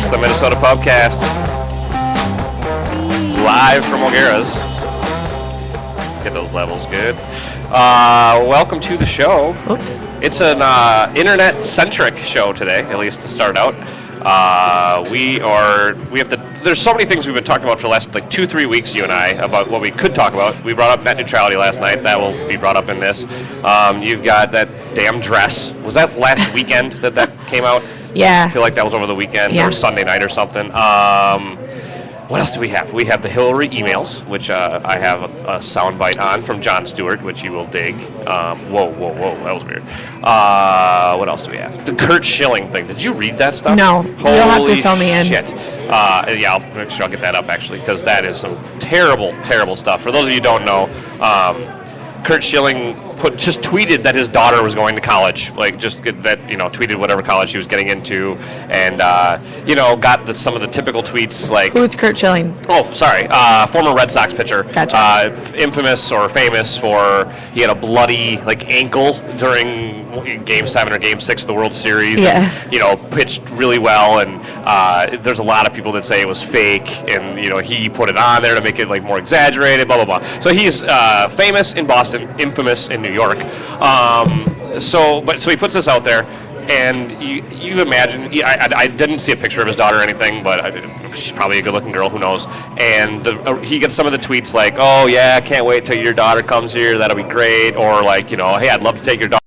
It's the Minnesota Pubcast, live from O'Gara's. Get those levels good. Welcome to the show. Oops. It's an internet-centric show today, at least to start out. There's so many things we've been talking about for the last 2-3 weeks, you and I, about what we could talk about. We brought up net neutrality last night. That will be brought up in this. You've got that damn dress. Was that last weekend that came out? Yeah. I feel like that was over the weekend or Sunday night or something. What else do we have? We have the Hillary emails, which I have a soundbite on from Jon Stewart, which you will dig. Whoa, that was weird. What else do we have? The Curt Schilling thing. Did you read that stuff? No. Holy You'll have to fill me in. Shit. I'll make sure I'll get that up, actually, because that is some terrible, terrible stuff. For those of you who don't know, Curt Schilling just tweeted that his daughter was going to college, tweeted whatever college she was getting into, and got some of the typical tweets like. Who's Curt Schilling? Oh, sorry, former Red Sox pitcher. Gotcha. Infamous or famous for he had a bloody ankle during Game 7 or Game 6 of the World Series. Yeah. And, pitched really well, and there's a lot of people that say it was fake, and he put it on there to make it more exaggerated, blah blah blah. So he's famous in Boston, infamous in New York. So he puts this out there, and you imagine. I didn't see a picture of his daughter or anything, but she's probably a good-looking girl. Who knows? And he gets some of the tweets like, "Oh yeah, I can't wait till your daughter comes here. That'll be great," or "Hey, I'd love to take your daughter."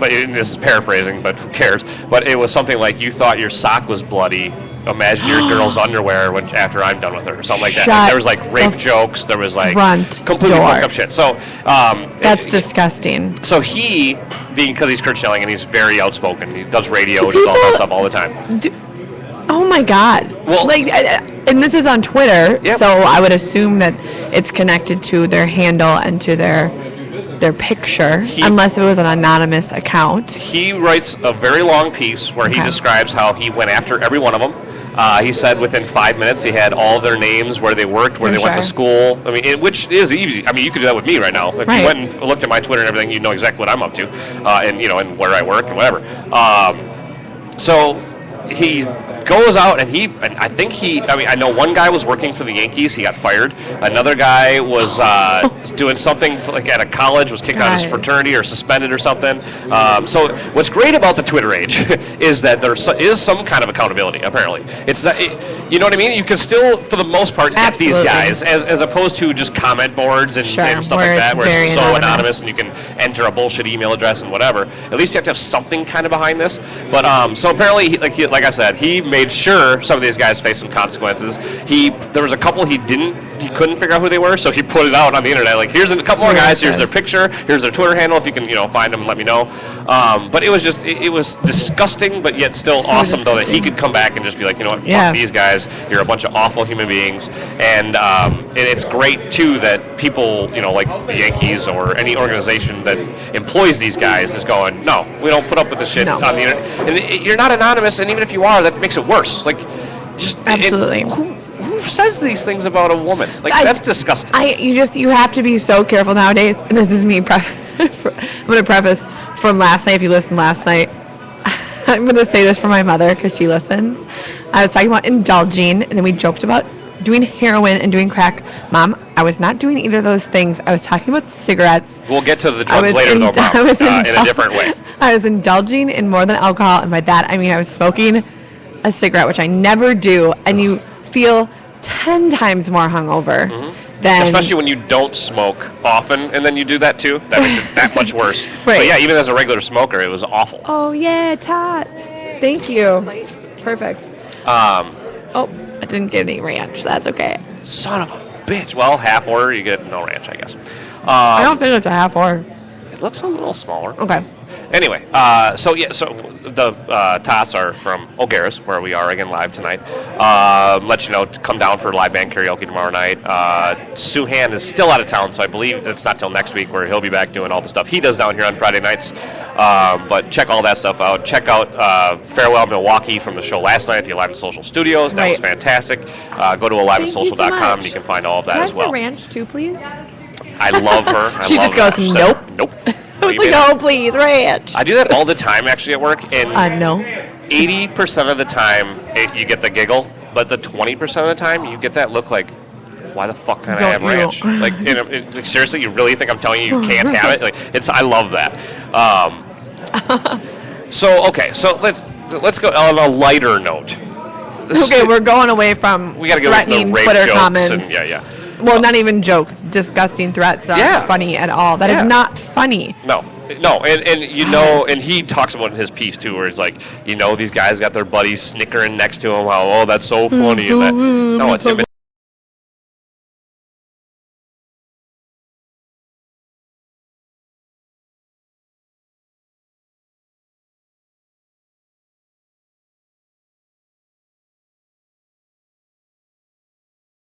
But this is paraphrasing, but who cares? But it was something like, "You thought your sock was bloody. Imagine your girl's underwear after I'm done with her," or something like that. And there was rape jokes. There was completely fucked up shit. So that's disgusting. So he, because he's Curt Schilling and he's very outspoken, he does radio, does all that stuff all the time. Oh my God! Well, and this is on Twitter, yep. So I would assume that it's connected to their handle and to their picture, unless it was an anonymous account. He writes a very long piece where he describes how he went after every one of them. He said within 5 minutes he had all their names, where they worked, where they went to school. I mean, which is easy. I mean, you could do that with me right now. If you went and looked at my Twitter and everything, you know exactly what I'm up to, and where I work and whatever. So he goes out and I know one guy was working for the Yankees. He got fired. Another guy was doing something at a college, was kicked out of his fraternity or suspended or something. So what's great about the Twitter age is that there is some kind of accountability, apparently. It's not, you know what I mean? You can still, for the most part, get these guys, as opposed to just comment boards and stuff like that, where it's so anonymous and you can enter a bullshit email address and whatever. At least you have to have something kind of behind this. But so apparently, like I said, he made sure some of these guys faced some consequences. There was a couple he couldn't figure out who they were, so he put it out on the internet. Here's a couple more guys. Here's their picture. Here's their Twitter handle. If you can, find them, let me know. But it was it was disgusting, but yet still so awesome though that he could come back and just be like, fuck these guys. You're a bunch of awful human beings. And it's great too that people, like the Yankees or any organization that employs these guys is going, no, we don't put up with this shit on the internet. And you're not anonymous, and even if you are, that makes it worse. Absolutely. Who says these things about a woman? That's disgusting. You have to be so careful nowadays. And this is me. I'm going to preface from last night. If you listened last night, I'm going to say this for my mother because she listens. I was talking about indulging, and then we joked about doing heroin and doing crack. Mom, I was not doing either of those things. I was talking about cigarettes. We'll get to the drugs later, though, Mom, in a different way. I was indulging in more than alcohol, and by that I mean I was smoking a cigarette, which I never do, and you feel 10 times more hungover than... Especially when you don't smoke often, and then you do that too. That makes it that much worse. Right. But yeah, even as a regular smoker, it was awful. Oh, yeah, tots. Thank you. Perfect. I didn't get any ranch. That's okay. Son of a bitch. Well, half order, you get no ranch, I guess. I don't think it's a half order. looks a little smaller. Okay. Anyway, so the Tots are from O'Gara's, where we are again live tonight. Let you know to come down for live band karaoke tomorrow night. Suhan is still out of town, so I believe it's not till next week where he'll be back doing all the stuff he does down here on Friday nights. But check all that stuff out. Check out Farewell Milwaukee from the show last night at the Alive and Social Studios. That was fantastic. Go to aliveandsocial.com and you can find all of that as well. Can I have the ranch too, please? I love her. She just goes, nope. Nope. I was like, oh, please, ranch. I do that all the time, actually, at work. And no. 80% of the time, you get the giggle, but the 20% of the time, you get that look like, why the fuck can't I have ranch? Like, like, seriously, you really think I'm telling you can't have it? Like, I love that. So let's go on a lighter note. We're going away from we gotta go threatening with the rape Twitter jokes comments. And, Well, not even jokes, disgusting threats that aren't funny at all. That is not funny. No, and he talks about it in his piece too, where it's like, these guys got their buddies snickering next to him, how, that's so funny, and that. No, it's him.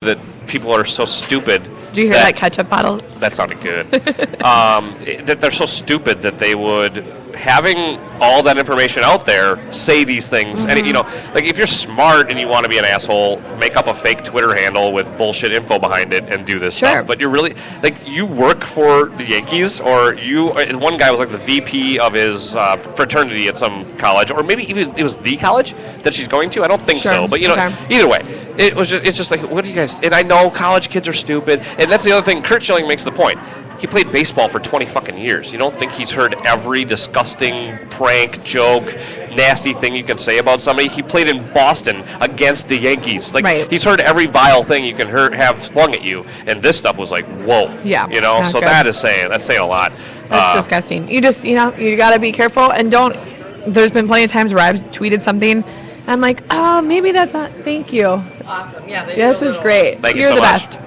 That people are so stupid. Did you hear that ketchup bottle? That sounded good. That they're so stupid that they would, having all that information out there, say these things. And, like if you're smart and you want to be an asshole, make up a fake Twitter handle with bullshit info behind it and do this stuff. But you're really, like, you work for the Yankees, or and one guy was like the VP of his fraternity at some college, or maybe even it was the college that she's going to. I don't think so. But, either way, it's just like, what do you guys, and I know college kids are stupid. And that's the other thing. Curt Schilling makes the point. He played baseball for 20 fucking years. You don't think he's heard every disgusting prank, joke, nasty thing you can say about somebody? He played in Boston against the Yankees. Like, he's heard every vile thing you can have slung at you, and this stuff was like, whoa. Yeah. So that's saying a lot. That's disgusting. You just, you got to be careful, and don't. There's been plenty of times where I've tweeted something, and I'm like, oh, maybe that's not. Thank you. Awesome. Yeah. This is great. Thank you You're so the much. best.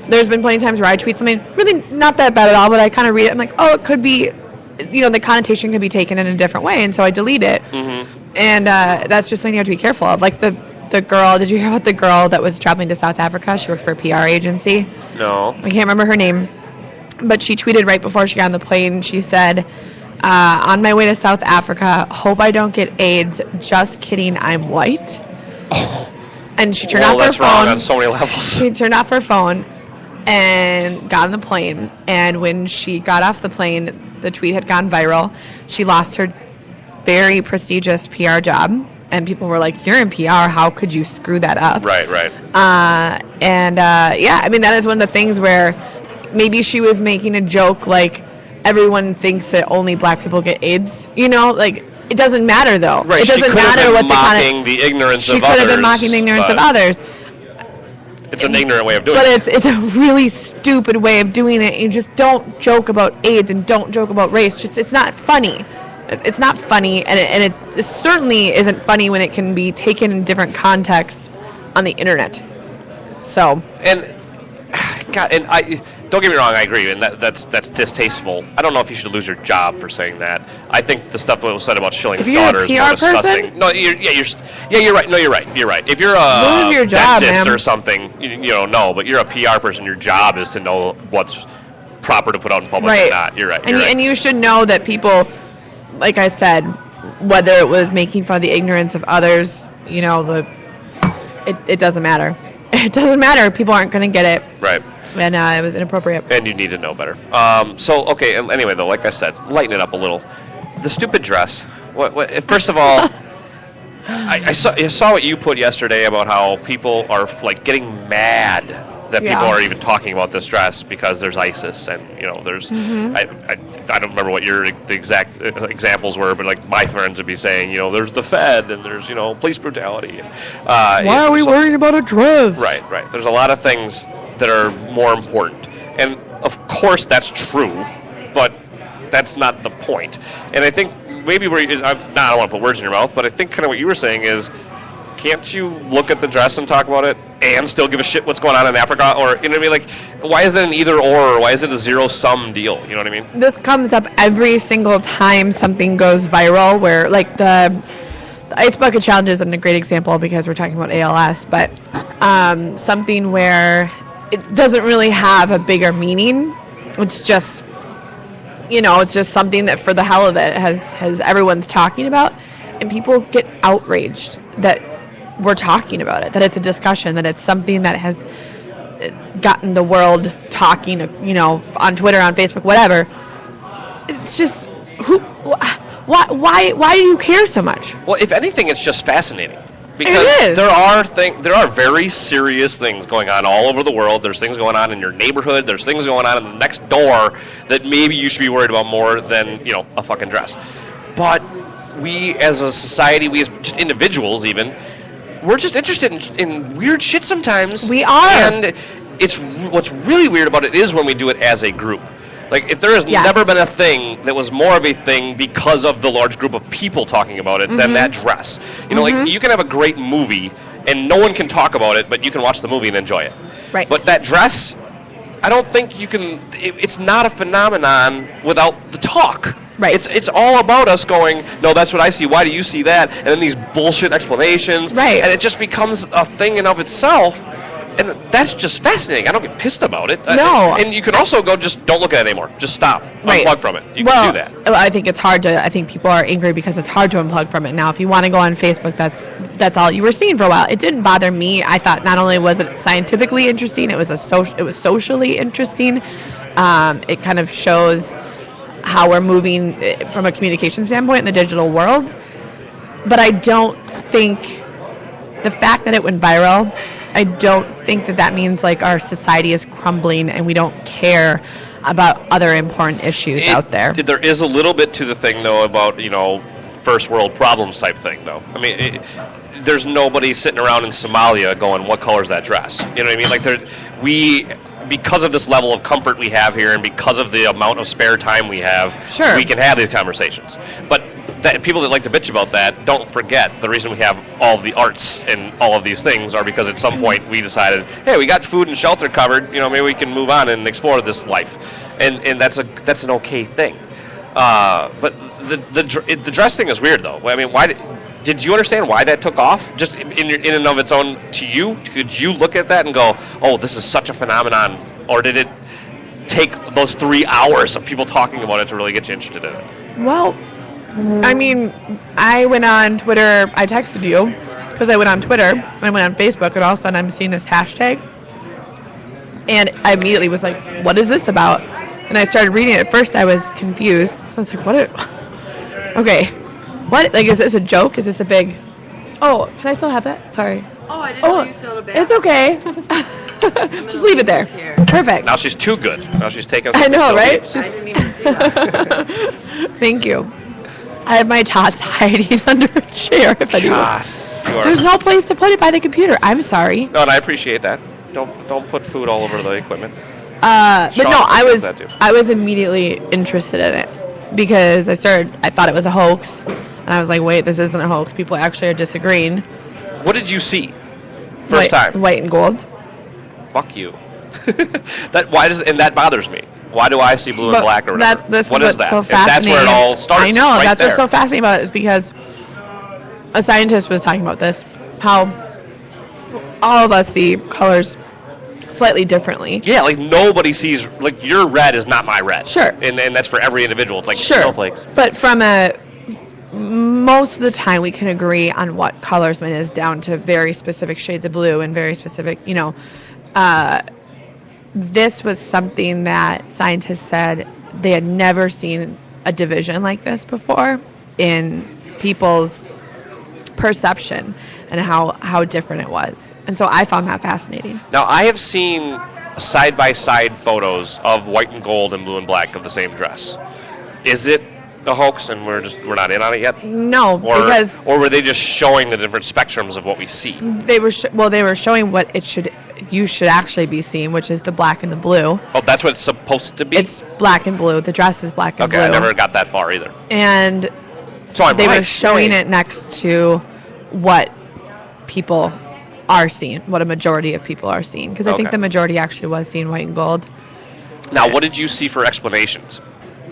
There's been plenty of times where I tweet something really not that bad at all, but I kind of read it. I'm like, oh, it could be, the connotation could be taken in a different way, and so I delete it. Mm-hmm. And that's just something you have to be careful of. Like the girl, did you hear about the girl that was traveling to South Africa? She worked for a PR agency. No. I can't remember her name, but she tweeted right before she got on the plane. She said, on my way to South Africa, hope I don't get AIDS. Just kidding, I'm white. Oh. And she turned off her phone. That's wrong on so many levels. She turned off her phone and got on the plane, and when she got off the plane, the tweet had gone viral. She lost her very prestigious PR job, and people were like, you're in PR, how could you screw that up? Right. That is one of the things where maybe she was making a joke like, everyone thinks that only black people get AIDS, like, it doesn't matter though. Right. It doesn't matter what the ignorance of others. She could have been mocking the ignorance of others. It's an ignorant way of doing it. But it's a really stupid way of doing it. You just don't joke about AIDS and don't joke about race. It's not funny. It's not funny, and it certainly isn't funny when it can be taken in different contexts on the internet. So. I don't get me wrong. I agree, and that's distasteful. I don't know if you should lose your job for saying that. I think the stuff that was said about Schilling's daughter is more disgusting. Person? No, you're right. No, you're right. You're right. If you're a your job, dentist or something, you don't know. But you're a PR person. Your job is to know what's proper to put out in public and not. You're right. And you should know that people, like I said, whether it was making fun of the ignorance of others, it doesn't matter. It doesn't matter. People aren't going to get it. Right. And it was inappropriate. And you need to know better. Anyway, though, like I said, lighten it up a little. The stupid dress. First of all, I saw what you put yesterday about how people are getting mad that people are even talking about this dress because there's ISIS and there's I don't remember what the exact examples were, but like my friends would be saying there's the Fed and there's police brutality. Why are we worrying about a dress? Right. There's a lot of things that are more important, and of course that's true, but that's not the point. And I think maybe I don't want to put words in your mouth, but I think kind of what you were saying is, can't you look at the dress and talk about it and still give a shit what's going on in Africa, or you know what I mean? Like, why is it an either or why is it a zero-sum deal? You know what I mean? This comes up every single time something goes viral, where like the Ice Bucket Challenge isn't a great example because we're talking about ALS, but something where it doesn't really have a bigger meaning. It's just, it's just something that for the hell of it has everyone's talking about, and people get outraged that we're talking about it, that it's a discussion, that it's something that has gotten the world talking, on Twitter, on Facebook, whatever. It's just, why do you care so much? Well, if anything, it's just fascinating. Because it is. there are very serious things going on all over the world. There's things going on in your neighborhood. There's things going on in the next door that maybe you should be worried about more than, a fucking dress. But we as a society, we as just individuals even, we're just interested in weird shit sometimes. We are. And what's really weird about it is when we do it as a group. Like, if there has never been a thing that was more of a thing because of the large group of people talking about it than that dress. Like, you can have a great movie and no one can talk about it, but you can watch the movie and enjoy it. Right. But that dress, I don't think you can, it's not a phenomenon without the talk. Right. It's all about us going, no, that's what I see. Why do you see that? And then these bullshit explanations. Right. And it just becomes a thing in of itself. And that's just fascinating. I don't get pissed about it. No. And you can also go, just don't look at it anymore. Just stop. Right. Unplug from it. You can do that. Well, I think it's hard to. I think people are angry because it's hard to unplug from it now. If you want to go on Facebook, that's all you were seeing for a while. It didn't bother me. I thought not only was it scientifically interesting, it was socially interesting. It kind of shows how we're moving from a communication standpoint in the digital world. But I don't think the fact that it went viral, I don't think that means like our society is crumbling and we don't care about other important issues out there. There is a little bit to the thing, though, about, first world problems type thing, though. I mean, there's nobody sitting around in Somalia going, what color is that dress? You know what I mean? Like, because of this level of comfort we have here and because of the amount of spare time we have, sure, we can have these conversations. But people that like to bitch about that, don't forget the reason we have all of the arts and all of these things are because at some point we decided, hey, we got food and shelter covered, maybe we can move on and explore this life. And that's an okay thing. But the dress thing is weird, though. I mean, why did you understand why that took off? Just in and of its own to you? Could you look at that and go, oh, this is such a phenomenon? Or did it take those 3 hours of people talking about it to really get you interested in it? Well, I mean, I went on Twitter. I texted you because I went on Twitter. I went on Facebook, and all of a sudden I'm seeing this hashtag. And I immediately was like, what is this about? And I started reading it. At first, I was confused. So I was like, okay, what? Like, is this a joke? Is this a big... Oh, can I still have that? Sorry. Oh, I didn't know you still had a bag. It's okay. Just leave it there. Perfect. Now she's too good. Now she's taking... I know, right? I didn't even see that. Thank you. I have my tots hiding under a chair. If anyone. There's no place to put it by the computer. I'm sorry. No, and I appreciate that. Don't put food all over the equipment. But no, I was immediately interested in it because I thought it was a hoax, and I was like, wait, this isn't a hoax. People actually are disagreeing. What did you see? First time. White and gold. Fuck you. That bothers me. Why do I see blue and black or whatever? What is that? So that's where it all starts. I know. Right that's there. what's so fascinating about it is because a scientist was talking about this, how all of us see colors slightly differently. Yeah, like nobody sees, like your red is not my red. Sure. And that's for every individual. It's like snowflakes. But most of the time we can agree on what colors mean is down to very specific shades of blue and very specific, this was something that scientists said they had never seen a division like this before in people's perception and how different it was. And so I found that fascinating. Now, I have seen side-by-side photos of white and gold and blue and black of the same dress. Is it a hoax and we're not in on it yet? No, because... Or were they just showing the different spectrums of what we see? They were showing what you should actually be seeing, which is the black and the blue. Oh, that's what it's supposed to be? It's black and blue. The dress is black and blue. Okay, I never got that far either. And so they were showing it next to what people are seeing, what a majority of people are seeing. Because I think Okay. the majority actually was seeing white and gold. Now, what did you see for explanations?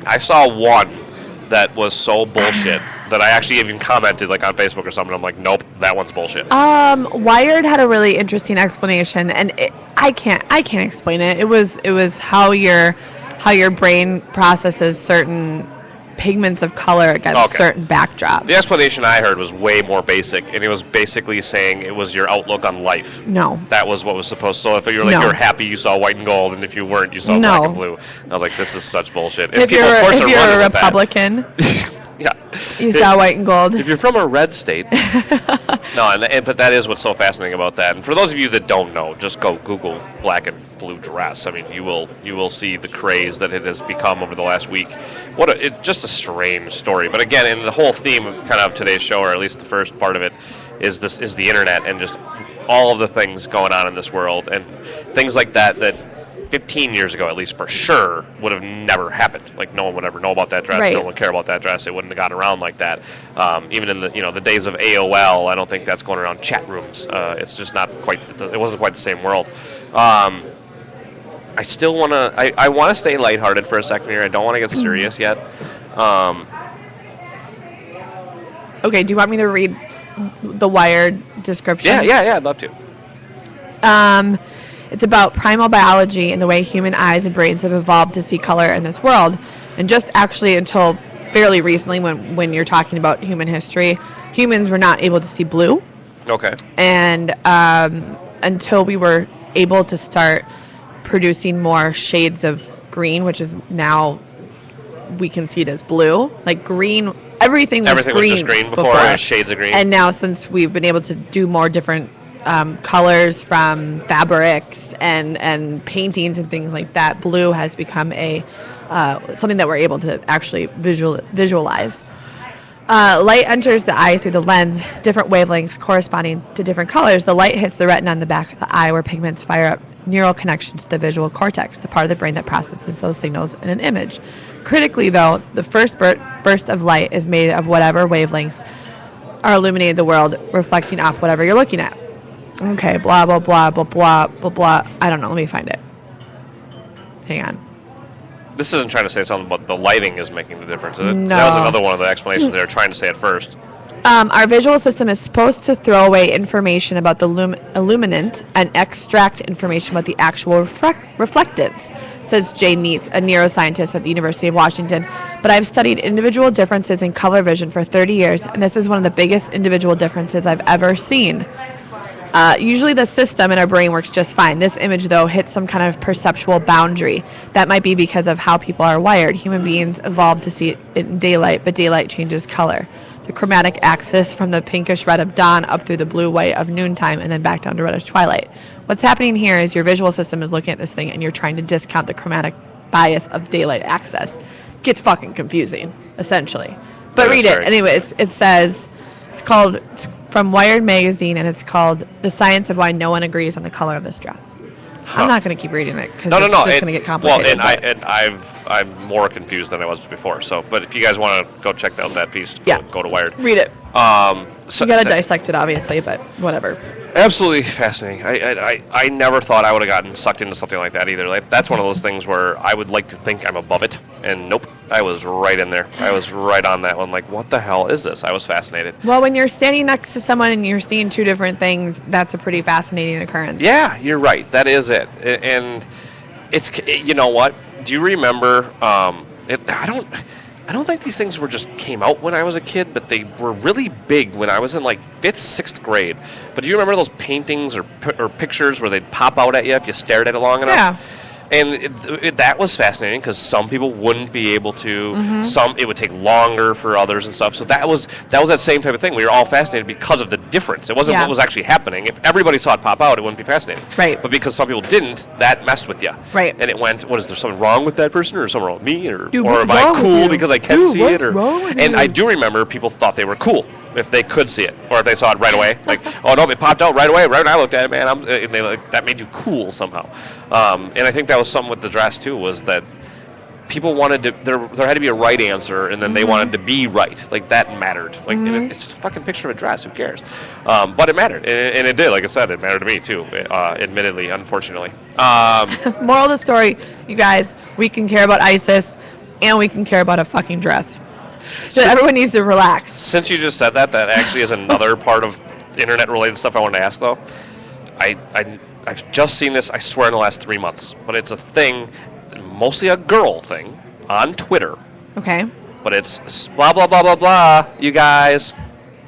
I saw one that was so bullshit that I actually even commented like on Facebook or something. I'm like, nope, that one's bullshit. Wired had a really interesting explanation, and I can't explain it. It was how your brain processes certain pigments of color against Okay. certain backdrops. The explanation I heard was way more basic, and it was basically saying it was your outlook on life. No. That was what was supposed. So if you're like No. you're happy, you saw white and gold, and if you weren't, you saw No. black and blue. And I was like, this is such bullshit. And If people, you're of course, if are you're running a with that. Republican, Yeah. you saw white and gold. If you're from a red state, no, but that is what's so fascinating about that. And for those of you that don't know, just go Google black and blue dress. I mean, you will see the craze that it has become over the last week. Just a strange story. But again, and the whole theme of kind of today's show, or at least the first part of it, is the internet and just all of the things going on in this world and things like that 15 years ago, at least for sure, would have never happened. Like no one would ever know about that dress. Right. No one would care about that dress. It wouldn't have gotten around like that. Even in the days of AOL, I don't think that's going around chat rooms. It's just not quite. It wasn't quite the same world. I still want to. I want to stay lighthearted for a second here. I don't want to get serious yet. Okay, do you want me to read the Wired description? Yeah. I'd love to. It's about primal biology and the way human eyes and brains have evolved to see color in this world. And just actually until fairly recently, when you're talking about human history, humans were not able to see blue. Okay. And until we were able to start producing more shades of green, which is now we can see it as blue. Like green, everything was Everything green was just green before. It was shades of green. And now since we've been able to do more different colors from fabrics and paintings and things like that, blue has become a something that we're able to actually visualize. Light enters the eye through the lens, different wavelengths corresponding to different colors. The light hits the retina on the back of the eye where pigments fire up neural connections to the visual cortex, the part of the brain that processes those signals in an image. Critically, though, the first burst of light is made of whatever wavelengths are illuminating the world, reflecting off whatever you're looking at. Okay, blah, blah, blah, blah, blah, blah, blah. I don't know. Let me find it. Hang on. This isn't trying to say something about the lighting is making the difference, is it? No. That was another one of the explanations they were trying to say at first. Our visual system is supposed to throw away information about the illuminant and extract information about the actual reflectance, says Jay Neitz, a neuroscientist at the University of Washington. But I've studied individual differences in color vision for 30 years, and this is one of the biggest individual differences I've ever seen. Usually the system in our brain works just fine. This image, though, hits some kind of perceptual boundary. That might be because of how people are wired. Human beings evolved to see it in daylight, but daylight changes color. The chromatic axis from the pinkish red of dawn up through the blue-white of noontime and then back down to reddish twilight. What's happening here is your visual system is looking at this thing and you're trying to discount the chromatic bias of daylight access. Gets fucking confusing, essentially. But That is read it. very Anyway, it says, it's from Wired Magazine, and it's called The Science of Why No One Agrees on the Color of This Dress. I'm not going to keep reading it because it's just going to get complicated. Well, I'm more confused than I was before. So, but if you guys want to go check out that piece, Yeah. go to Wired. Read it. So, You got to dissect it, obviously, but whatever. Absolutely fascinating. I never thought I would have gotten sucked into something like that either. Like that's one of those things where I would like to think I'm above it, and nope, I was right in there. I was right on that one. Like, what the hell is this? I was fascinated. Well, when you're standing next to someone and you're seeing two different things, that's a pretty fascinating occurrence. Yeah, you're right. That is it. And it's, you know what? Do you remember? I don't think these things just came out when I was a kid, but they were really big when I was in like 5th, 6th grade. But do you remember those paintings or pictures where they'd pop out at you if you stared at it long enough? Yeah. And that was fascinating because some people wouldn't be able to. Mm-hmm. It would take longer for others and stuff. So that was that same type of thing. We were all fascinated because of the difference. It wasn't what was actually happening. If everybody saw it pop out, it wouldn't be fascinating. Right. But because some people didn't, that messed with you. Right. And it went, what is there something wrong with that person, or something wrong with me, or Dude, or what's am I wrong with cool you? because I can Dude, see what's it? wrong with And you? I do remember people thought they were cool if they could see it, or if they saw it right away. Like, oh no, it popped out right away. Right when I looked at it, man, that made you cool somehow. And I think that was something with the dress too, was that people wanted to. There had to be a right answer, and then they wanted to be right. Like that mattered. Like and it's just a fucking picture of a dress. Who cares? But it mattered, and it did. Like I said, it mattered to me too. Admittedly, unfortunately. Moral of the story, you guys, we can care about ISIS, and we can care about a fucking dress. So everyone needs to relax. Since you just said that, that actually is another part of internet-related stuff I wanted to ask, though. I've just seen this, I swear, in the last 3 months. But it's a thing, mostly a girl thing, on Twitter. Okay. But it's blah, blah, blah, blah, blah, you guys.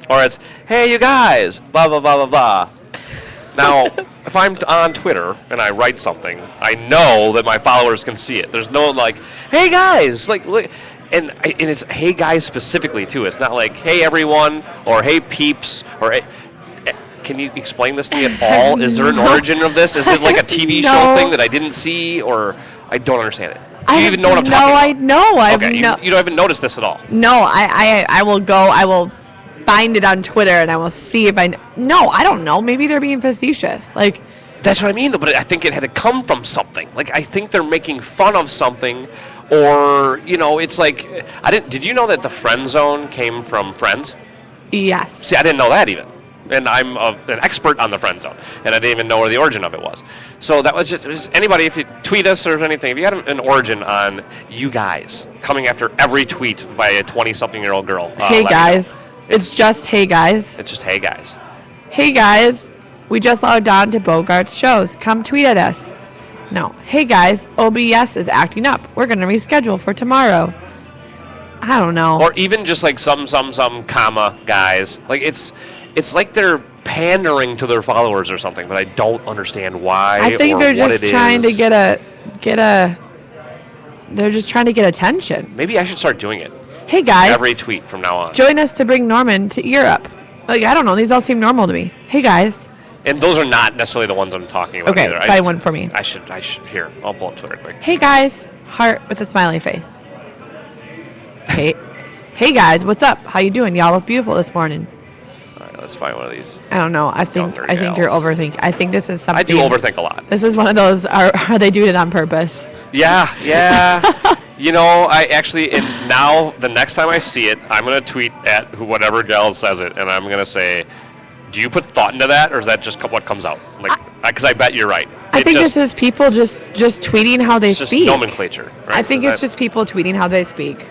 Or it's, hey, you guys, blah, blah, blah, blah, blah. Now, if I'm on Twitter and I write something, I know that my followers can see it. There's no, like, hey, guys, like, look. And it's hey, guys, specifically, too. It's not like, hey, everyone, or hey, peeps, or hey. Can you explain this to me at all? Is there an origin of this? Is it like a TV show thing that I didn't see, or I don't understand it? Do you even know what I'm talking about? No, I know. Okay, you don't even notice this at all. No, I will find it on Twitter and I will see if I no, I don't know. Maybe they're being facetious. Like that's what I mean, though. But I think it had to come from something. Like I think they're making fun of something, or it's like Did you know that the friend zone came from Friends? Yes. See, I didn't know that even. And I'm an expert on the friend zone, and I didn't even know where the origin of it was. So that was just anybody, if you tweet us or anything, if you had an origin on you guys coming after every tweet by a 20-something-year-old girl. Hey, guys. It's just hey, guys. It's just hey, guys. Hey, guys. We just logged on to Bogart's shows. Come tweet at us. No. Hey, guys. OBS is acting up. We're going to reschedule for tomorrow. I don't know. Or even just like some, comma, guys. Like it's like they're pandering to their followers or something, but I don't understand why. I think they're just trying to get a. They're just trying to get attention. Maybe I should start doing it. Hey guys, every tweet from now on. Join us to bring Norman to Europe. Like I don't know, these all seem normal to me. Hey guys. And those are not necessarily the ones I'm talking about. Okay, either. find one for me. I should. Here, I'll pull up Twitter quick. Hey guys, heart with a smiley face. Hey guys, what's up? How you doing? Y'all look beautiful this morning. Let's find one of these. I don't know. I think you're overthinking. I think this is something. I do overthink a lot. This is one of those. Are they doing it on purpose? Yeah. I actually, and now the next time I see it, I'm gonna tweet at whatever gal says it, and I'm gonna say, "Do you put thought into that, or is that just what comes out?" Like, because I bet you're right. I think this is people just tweeting how they speak. Just nomenclature. Right? I think it's just people tweeting how they speak.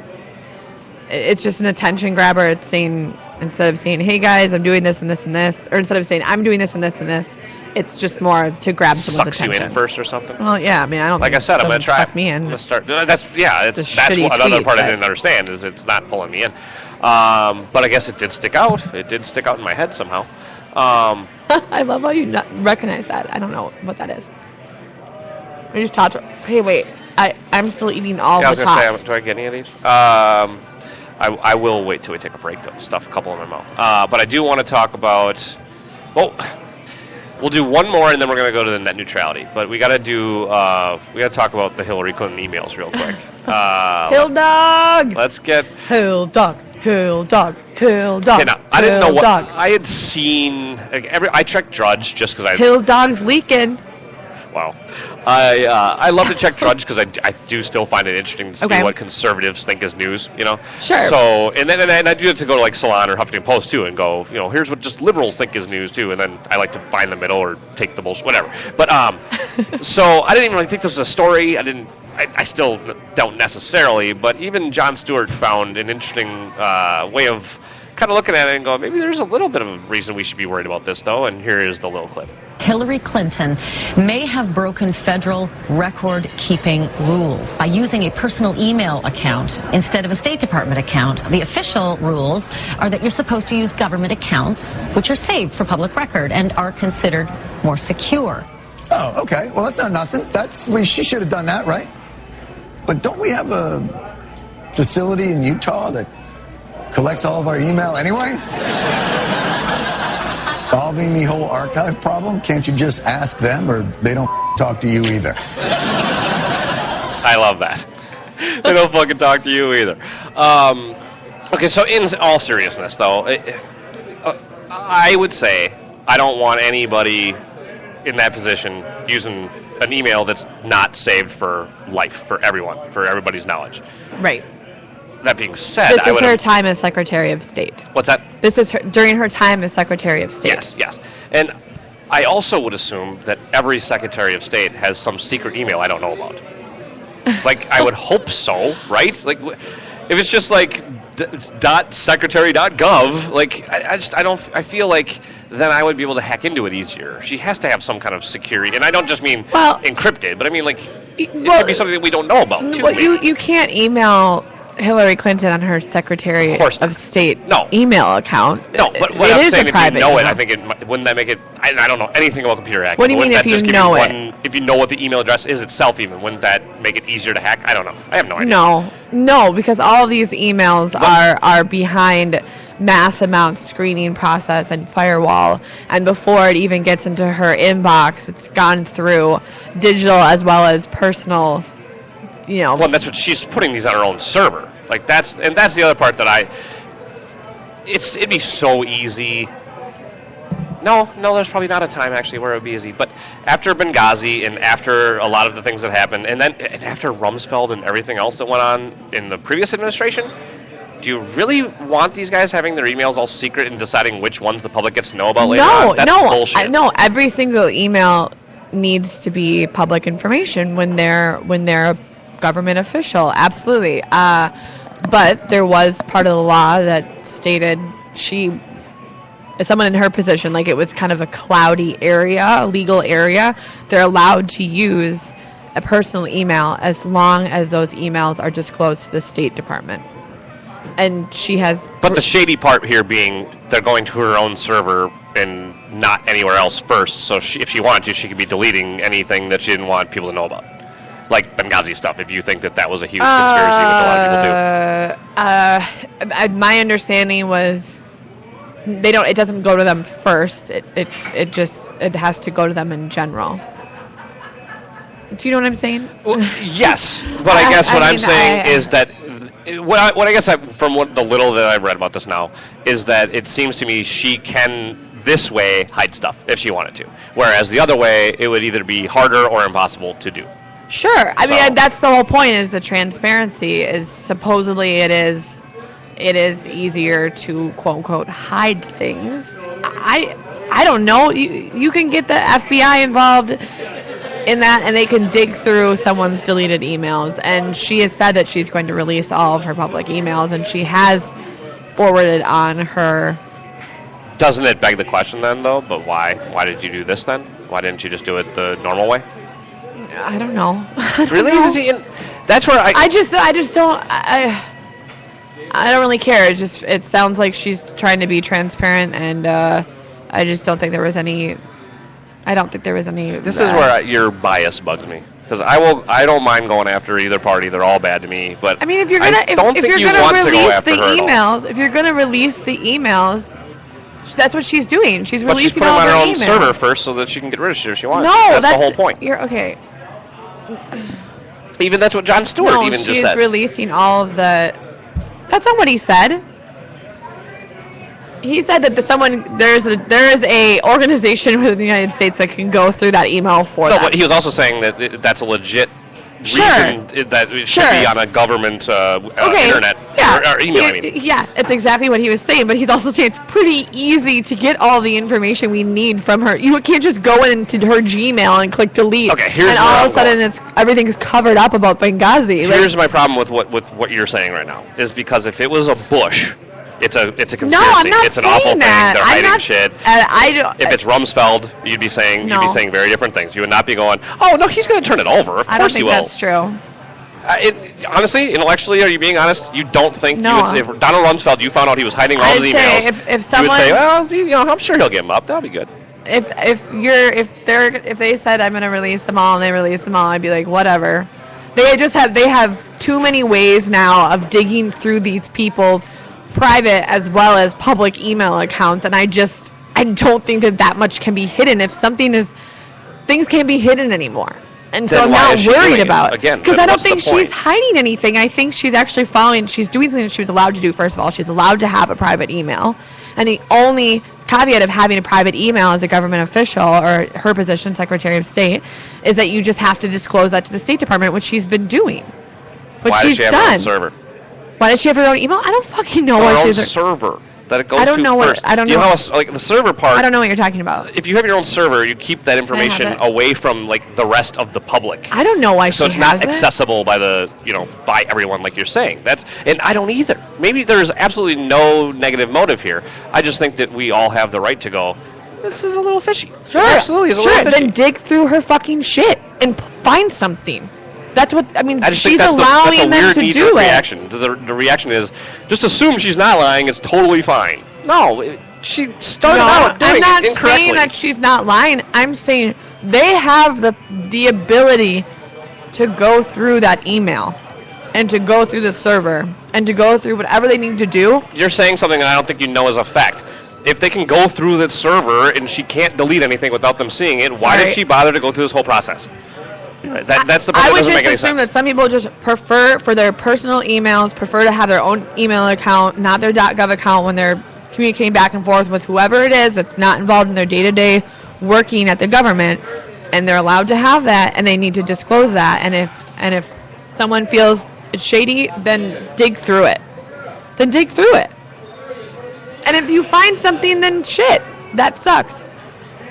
It's just an attention grabber. It's saying. Instead of saying, hey guys, I'm doing this and this and this, or instead of saying, I'm doing this and this and this, it's just more to grab someone's attention. Sucks you in first or something? Well, yeah, I mean, I don't like I said, I'm going to try. Suck me in. I'm going to start. That's another part I didn't understand is it's not pulling me in. But I guess it did stick out. It did stick out in my head somehow. I love how you not recognize that. I don't know what that is. We just talked. Hey, wait. I'm still eating all the tots. I was going to say, do I get any of these? I will wait till we take a break, though. Stuff a couple in my mouth. But I do want to talk about... Well, we'll do one more, and then we're going to go to the net neutrality. But we got to do... we got to talk about the Hillary Clinton emails real quick. Hill dog! Let's get... Hill dog. Hill dog. Hill dog. Okay, now, I didn't know what... Dog. I had seen... I checked Drudge just because I... Hill dog's leaking. Wow. I love to check Drudge because I do still find it interesting to see what conservatives think is news, Sure. So, and I do have to go to like Salon or Huffington Post too and go, here's what just liberals think is news too, and then I like to find the middle or take the bullshit, whatever. But, so I didn't even really think this was a story. I still don't necessarily, but even Jon Stewart found an interesting way of kind of looking at it and going, maybe there's a little bit of a reason we should be worried about this though, and here is the little clip. Hillary Clinton may have broken federal record-keeping rules by using a personal email account instead of a State Department account. The official rules are that you're supposed to use government accounts, which are saved for public record and are considered more secure. Oh, okay. Well, that's not nothing. She should have done that, right? But don't we have a facility in Utah that collects all of our email anyway? Solving the whole archive problem? Can't you just ask them, or they don't talk to you either? I love that. They don't fucking talk to you either. Okay, so in all seriousness, though, I would say I don't want anybody in that position using an email that's not saved for life, for everyone, for everybody's knowledge. Right. That being said, This is her time as Secretary of State. What's that? This is during her time as Secretary of State. Yes. And I also would assume that every Secretary of State has some secret email I don't know about. Like, I would hope so, right? Like, if it's just like .secretary.gov, like, I feel like then I would be able to hack into it easier. She has to have some kind of security, and I don't just mean encrypted, but I mean, like, it could be something that we don't know about, too. Well, you can't email Hillary Clinton on her Secretary of State email account. No, but what I'm saying, if you know it, I think wouldn't that make it, I don't know anything about computer hacking. What do you mean if you know it? If you know what the email address is itself even, wouldn't that make it easier to hack? I don't know. I have no idea. No, because all of these emails are behind mass amount screening process and firewall, and before it even gets into her inbox, it's gone through digital as well as personal. Well, that's what she's putting these on her own server. Like that's the other part that it'd be so easy. No, there's probably not a time actually where it would be easy. But after Benghazi and after a lot of the things that happened, and after Rumsfeld and everything else that went on in the previous administration, do you really want these guys having their emails all secret and deciding which ones the public gets to know about later on? That's bullshit. No, every single email needs to be public information when they're a government official. Absolutely. But there was part of the law that stated someone in her position, like it was kind of a cloudy area, a legal area, they're allowed to use a personal email as long as those emails are disclosed to the State Department. And she has... But the shady part here being they're going to her own server and not anywhere else first, so if she wanted to, she could be deleting anything that she didn't want people to know about. Like Benghazi stuff, if you think that was a huge conspiracy, which a lot of people do. My understanding was it doesn't go to them first. It has to go to them in general. Do you know what I'm saying? Well, yes, but I guess what I'm saying is that from the little that I've read about this now is that it seems to me she can this way hide stuff if she wanted to, whereas the other way it would either be harder or impossible to do. Sure. I mean, that's the whole point, is the transparency is supposedly it is easier to quote unquote hide things. I don't know. You can get the FBI involved in that, and they can dig through someone's deleted emails, and she has said that she's going to release all of her public emails, and she has forwarded on her. Doesn't it beg the question then, though? But why did you do this then? Why didn't you just do it the normal way? I don't know. Really? That's where I just don't. I don't really care. It sounds like she's trying to be transparent, and I just don't think there was any. I don't think there was any. This is where your bias bugs me, because I don't mind going after either party. They're all bad to me. But I mean, if you're gonna release the emails, that's what she's doing. She's releasing all of her emails. But she's putting them on her own server first so that she can get rid of shit if she wants. No, that's the whole point. You're okay. Even that's what Jon Stewart just said. She's releasing all of the. That's not what he said. He said that there is a organization within the United States that can go through that email for them. No, but he was also saying that that's a legit reason that it should be on a government internet or email. Yeah, it's exactly what he was saying, but he's also saying it's pretty easy to get all the information we need from her. You can't just go into her Gmail and click delete, and all of a sudden everything's covered up about Benghazi. Here's my problem with what you're saying right now, is because if it was a Bush, it's a conspiracy. No, I'm not it's an awful that. Thing. They're hiding shit. If it's Rumsfeld, you'd be saying very different things. You would not be going, "Oh no, he's going to turn it over." Of course he will. I don't think that's true. Honestly, intellectually, are you being honest? You don't think if Donald Rumsfeld, you found out he was hiding all his emails, if someone, you would say, "Well, I'm sure he'll get them up. That'll be good." If they said I'm going to release them all and they release them all, I'd be like, whatever. They have too many ways now of digging through these people's private as well as public email accounts, and I don't think that much can be hidden. If things can't be hidden anymore. And Then so I'm why not is she worried doing it? about Again, because then I don't what's the think point? she's hiding anything. I think she's actually she's doing something that she was allowed to do. First of all, she's allowed to have a private email. And the only caveat of having a private email as a government official or her position, Secretary of State, is that you just have to disclose that to the State Department, which she's been doing. Which Why does she's she have done. her own server? Why does she have her own email? I don't fucking know Her why own she's server that it goes I don't to know what- first. I don't You know. how like the server part. I don't know what you're talking about. If you have your own server, you keep that information it. away from like the rest of the public. I don't know why So she it's has not it. accessible by by everyone like you're saying. And I don't either. Maybe there's absolutely no negative motive here. I just think that we all have the right to go, this is a little fishy. Sure, Absolutely, it's a sure. little fishy. Then dig through her fucking shit and find something. That's what I mean. I just She's think that's allowing a them weird to knee-jerk do it. reaction. The reaction is just assume she's not lying. It's totally fine. No, she started out doing I'm not it incorrectly. saying that she's not lying. I'm saying they have the ability to go through that email and to go through the server and to go through whatever they need to do. You're saying something that I don't think you know is a fact. If they can go through the server and she can't delete anything without them seeing it, why Sorry. did she bother to go through this whole process? That's the part I that would doesn't just make any assume sense. that some people just prefer for their personal emails, prefer to have their own email account, not their .gov account when they're communicating back and forth with whoever it is that's not involved in their day-to-day working at the government, and they're allowed to have that, and they need to disclose that. And if someone feels it's shady, then dig through it. Then dig through it. And if you find something, then shit, that sucks.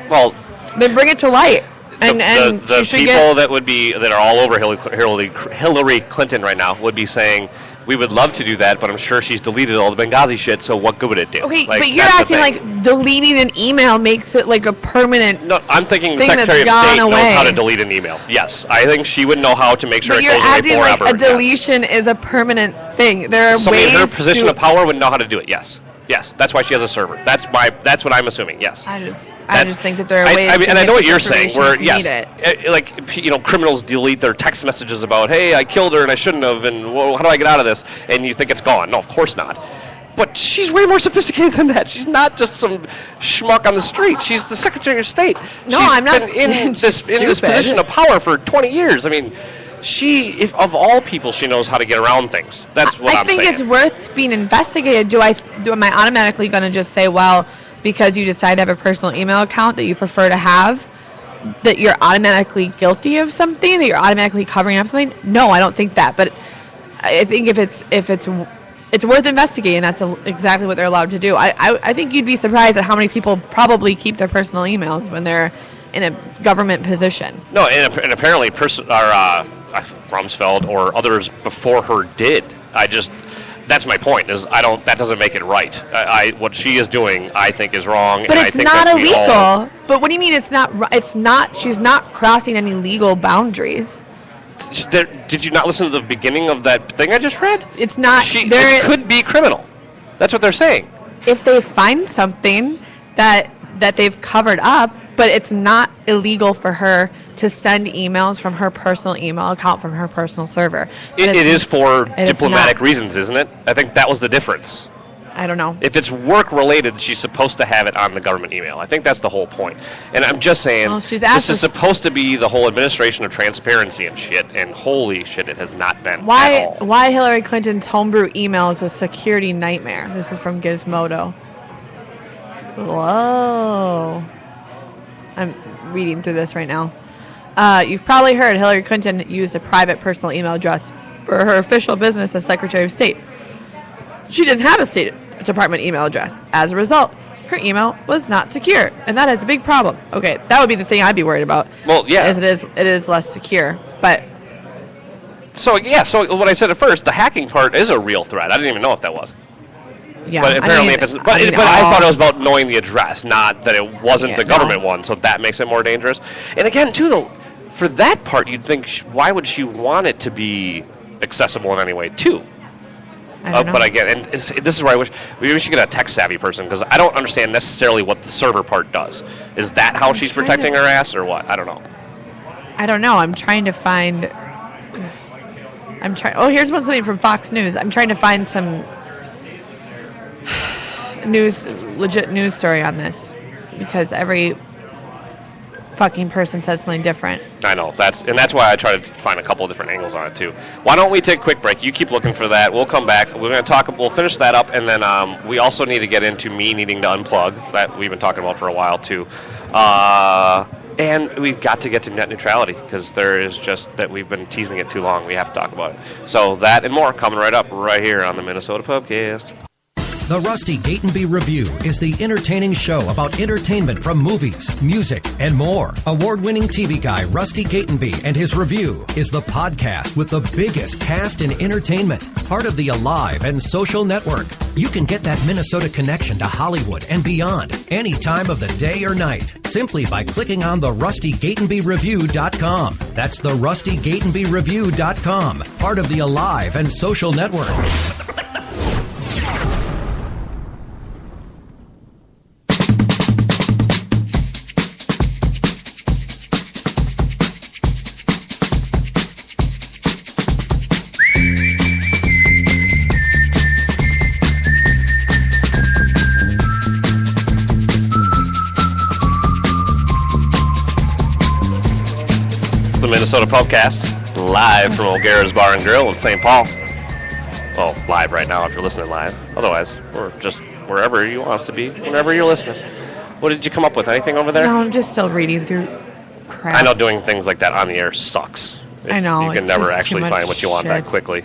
Well, Then bring it to light. And the she should people get. that are all over Hillary Clinton right now would be saying, we would love to do that, but I'm sure she's deleted all the Benghazi shit, so what good would it do? Okay, Like, but you're that's the acting thing. like deleting an email makes it like a permanent. No, I'm thinking the thing that's Secretary of gone State knows away. how to delete an email. Yes, I think she would know how to make sure But it you're goes away acting like forever. a deletion is a permanent thing. There are Yes. Somebody ways in her position to. of power would know how to do it. Yes, yes, that's why she has a server. That's what I'm assuming. Yes. I That's- just think that there are ways. I mean, to and I get know what this you're saying. information Where if you yes, need it. like criminals delete their text messages about, "Hey, I killed her and I shouldn't have," and well, how do I get out of this? And you think it's gone. No, of course not. But she's way more sophisticated than that. She's not just some schmuck on the street. She's the Secretary of State. No, She's I'm not been saying in she's this stupid. position of power for 20 years. I mean, if of all people, she knows how to get around things. That's what I I'm think saying. it's worth being investigated. Am I automatically going to just say, well, because you decide to have a personal email account that you prefer to have, that you're automatically guilty of something, that you're automatically covering up something? No, I don't think that. But I think if it's worth investigating, that's exactly what they're allowed to do. I think you'd be surprised at how many people probably keep their personal emails when they're in a government position. No, and apparently Rumsfeld or others before her did. That's my point. That doesn't make it right. What she is doing, I think, is wrong. But and it's I think not that we illegal. all- But what do you mean it's not? It's not. She's not crossing any legal boundaries. Did you not listen to the beginning of that thing I just read? It's not. This could be criminal. That's what they're saying. If they find something that they've covered up, but it's not illegal for her to send emails from her personal email account from her personal server. It is for it's diplomatic not. reasons, isn't it? I think that was the difference. I don't know. If it's work related, she's supposed to have it on the government email. I think that's the whole point. And I'm just saying, Well, she's asked this is us- supposed to be the whole administration of transparency and shit, and holy shit, it has not been at Why all. why Hillary Clinton's homebrew email is a security nightmare. This is from Gizmodo. Whoa. I'm reading through this right now. You've probably heard Hillary Clinton used a private personal email address for her official business as Secretary of State. She didn't have a State Department email address. As a result, her email was not secure, and that is a big problem. Okay, that would be the thing I'd be worried about. Well, yeah. Is it is less secure, but So what I said at first, the hacking part is a real threat. I didn't even know if that was. yeah. But apparently, if it's, but I thought it was about knowing the address, not that it wasn't Yeah, the government one. So that makes it more dangerous. And again, too, though, for that part, you'd think, why would she want it to be accessible in any way, too? I don't know. But again, and this is where I wish maybe we should get a tech savvy person, because I don't understand necessarily what the server part does. Is that how she's trying protecting to- her ass, or what? I don't know. I don't know. I'm trying to find. Oh, here's one something from Fox News. I'm trying to find some legit news story on this, because every fucking person says something different. I know. That's why I try to find a couple of different angles on it, too. Why don't we take a quick break? You keep looking for that. We'll come back. We're going to we'll finish that up, and then we also need to get into me needing to unplug, that we've been talking about for a while, too. And we've got to get to net neutrality, because there is just that we've been teasing it too long. We have to talk about it. So that and more coming right up right here on the Minnesota Pubcast. The Rusty Gatenby Review is the entertaining show about entertainment from movies, music, and more. Award-winning TV guy Rusty Gatenby and his review is the podcast with the biggest cast in entertainment, part of the Alive and Social Network. You can get that Minnesota connection to Hollywood and beyond any time of the day or night simply by clicking on the RustyGatenbyReview.com. That's the RustyGatenbyReview.com, part of the Alive and Social Network. Minnesota Pubcast, live from O'Gara's Bar and Grill in St. Paul. Well, live right now if you're listening live. Otherwise, we're just wherever you want us to be, whenever you're listening. What did you come up with? Anything over there? No, I'm just still reading through crap. I know doing things like that on the air sucks. I know. You can never just actually too find much what you want shit. that quickly.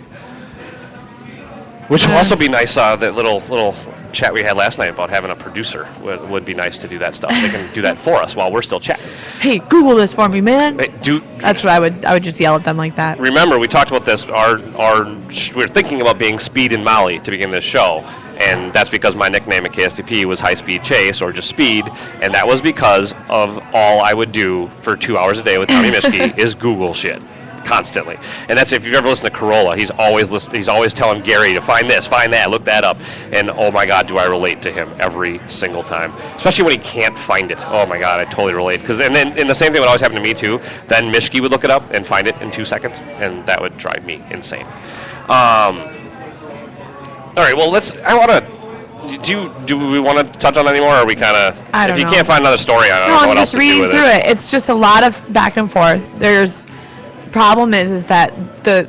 Which will also be nice, that little chat we had last night about having a producer would be nice to do that stuff. They can do that for us while we're still chatting. Hey, Google this for me, man. Hey, That's what I would just yell at them like that. Remember, we talked about this. We're thinking about being Speed and Molly to begin this show, and that's because my nickname at KSTP was High Speed Chase, or just Speed, and that was because of all I would do for 2 hours a day with Tommy Mischke is Google shit. Constantly. And that's, if you've ever listened to Corolla, he's always telling Gary to find this, find that, look that up. And oh my God, do I relate to him every single time. Especially when he can't find it. Oh my God, I totally relate. And the same thing would always happen to me too. Then Mischke would look it up and find it in 2 seconds, and that would drive me insane. All right, well, do we want to touch on that anymore, or are we kind of... I don't know. If you can't find another story, I don't know I'm what else just to do reading with through it. It's just a lot of back and forth. Problem is that the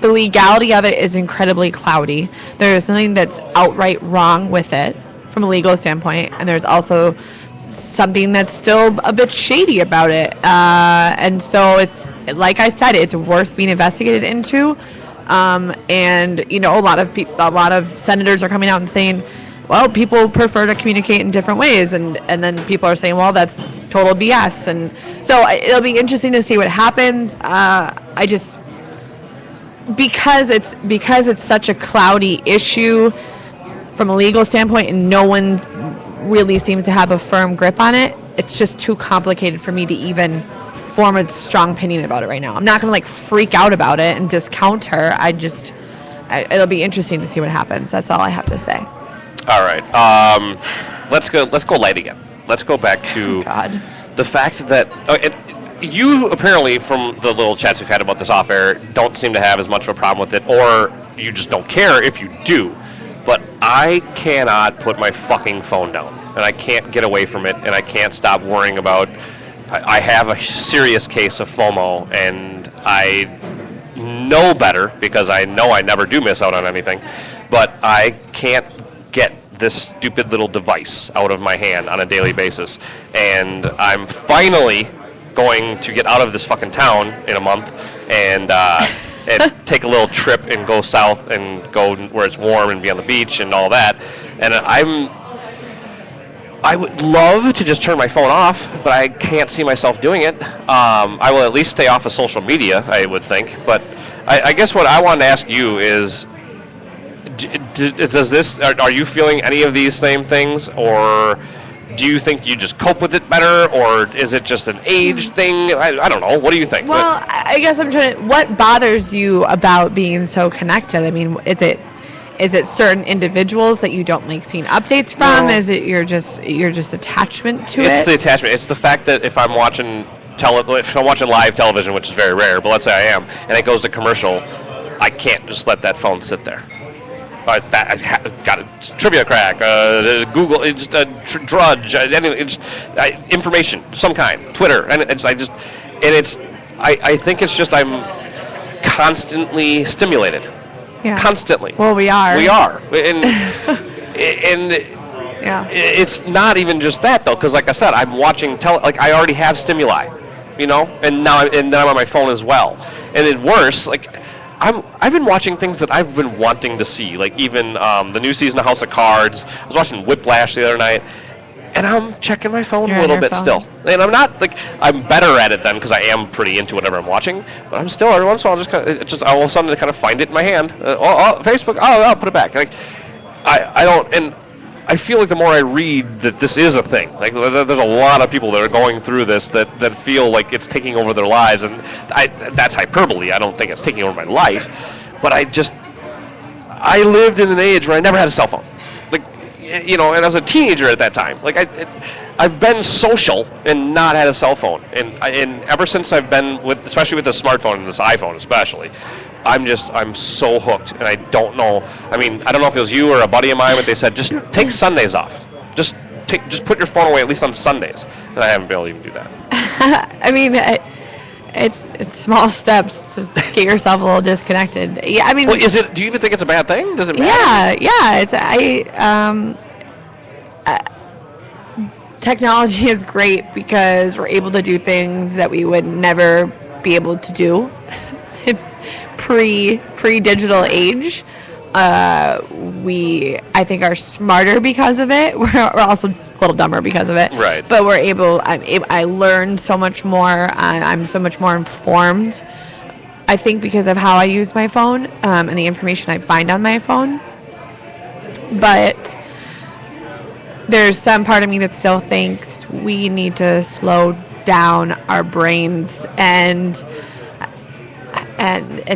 legality of it is incredibly cloudy. There's something that's outright wrong with it from a legal standpoint, and there's also something that's still a bit shady about it. And so it's, like I said, it's worth being investigated into. And a lot of senators are coming out and saying, well, people prefer to communicate in different ways, and then people are saying, well, that's total BS. And so it'll be interesting to see what happens. Because it's such a cloudy issue from a legal standpoint, and no one really seems to have a firm grip on it, it's just too complicated for me to even form a strong opinion about it right now. I'm not going to freak out about it and discount her. It'll be interesting to see what happens. That's all I have to say. All right. Let's go light again. Let's go back to the fact that you apparently, from the little chats we've had about this off air, don't seem to have as much of a problem with it, or you just don't care if you do. But I cannot put my fucking phone down, and I can't get away from it, and I can't stop worrying about. I have a serious case of FOMO, and I know better because I know I never do miss out on anything, but I can't get this stupid little device out of my hand on a daily basis. And I'm finally going to get out of this fucking town in a month and take a little trip and go south and go where it's warm and be on the beach and all that. And I would love to just turn my phone off, but I can't see myself doing it. I will at least stay off of social media, I would think. But I guess what I wanted to ask you is, are you feeling any of these same things, or do you think you just cope with it better, or is it just an age thing? I don't know. What do you think? Well, I guess I'm trying to... What bothers you about being so connected? I mean, is it certain individuals that you don't like seeing updates from? No. Is it your just attachment to it? It's the attachment. It's the fact that if I'm watching live television, which is very rare, but let's say I am, and it goes to commercial, I can't just let that phone sit there. got a trivia crack, Google, just Drudge, information, some kind, Twitter, and I think it's just I'm constantly stimulated. Yeah. Constantly. Well, we are. And Yeah. it's not even just that though, because like I said, I'm watching I already have stimuli, and now I'm on my phone as well. And it's worse, I've been watching things that I've been wanting to see, like even the new season of House of Cards. I was watching Whiplash the other night, and I'm checking my phone a little bit still. And I'm not I'm better at it then because I am pretty into whatever I'm watching. But I'm still every once in a while all of a sudden I kind of find it in my hand. Facebook. I'll put it back. I don't. And I feel like the more I read that this is a thing. There's a lot of people that are going through this that feel like it's taking over their lives, and that's hyperbole. I don't think it's taking over my life, but I lived in an age where I never had a cell phone. And I was a teenager at that time. I've been social and not had a cell phone, and ever since I've been especially with the smartphone and this iPhone especially, I'm so hooked, and I don't know. I don't know if it was you or a buddy of mine, but they said just take Sundays off. Just put your phone away at least on Sundays, and I haven't been able to even do that. It's small steps to get yourself a little disconnected. Yeah, well, do you even think it's a bad thing? Does it matter? Yeah. Technology is great because we're able to do things that we would never be able to do pre-digital age. We, I think, are smarter because of it. We're also a little dumber because of it. Right. But I learn so much more. I'm so much more informed. I think because of how I use my phone and the information I find on my phone. But there's some part of me that still thinks we need to slow down our brains and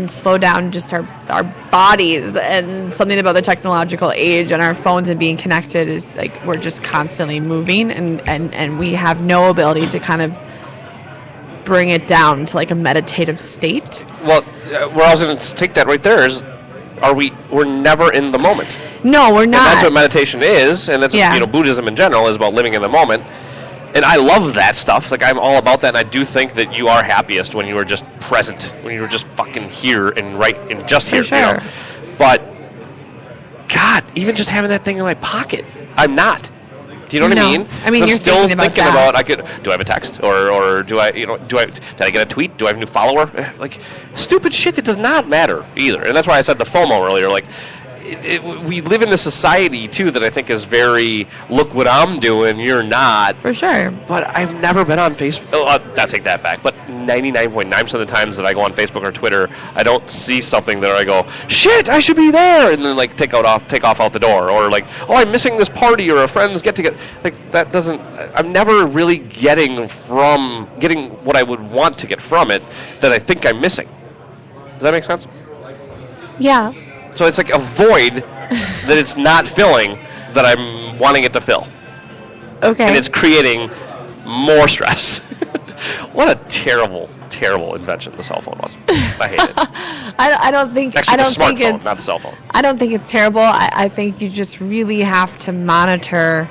slow down just our bodies. And something about the technological age and our phones and being connected is we're just constantly moving, and we have no ability to kind of bring it down to a meditative state. Well, where I was going to take that right there is, we're never in the moment. No, we're not. And that's what meditation is, and that's what, Buddhism in general is about, living in the moment. And I love that stuff. I'm all about that, and I do think that you are happiest when you are just present, when you're just fucking here and right and just here. Sure. But God, even just having that thing in my pocket, I'm not. Do you know what I mean? You're still thinking about that. Do I have a text, or do I, did I get a tweet? Do I have a new follower? Stupid shit that does not matter either. And that's why I said the FOMO earlier. We live in a society too that I think is very, look what I'm doing, you're not. For sure. But I've never been on Facebook. I'll take that back. But 99.9% of the times that I go on Facebook or Twitter, I don't see something that I go, shit, I should be there, and then take off out the door, or I'm missing this party or a friend's get together. That doesn't. I'm never really getting what I would want to get from it that I think I'm missing. Does that make sense? Yeah. So it's a void that it's not filling that I'm wanting it to fill. Okay. And it's creating more stress. What a terrible, terrible invention the cell phone was. I hate it. I don't think. Actually, I don't the smartphone, think it's not the cell phone. I don't think it's terrible. I think you just really have to monitor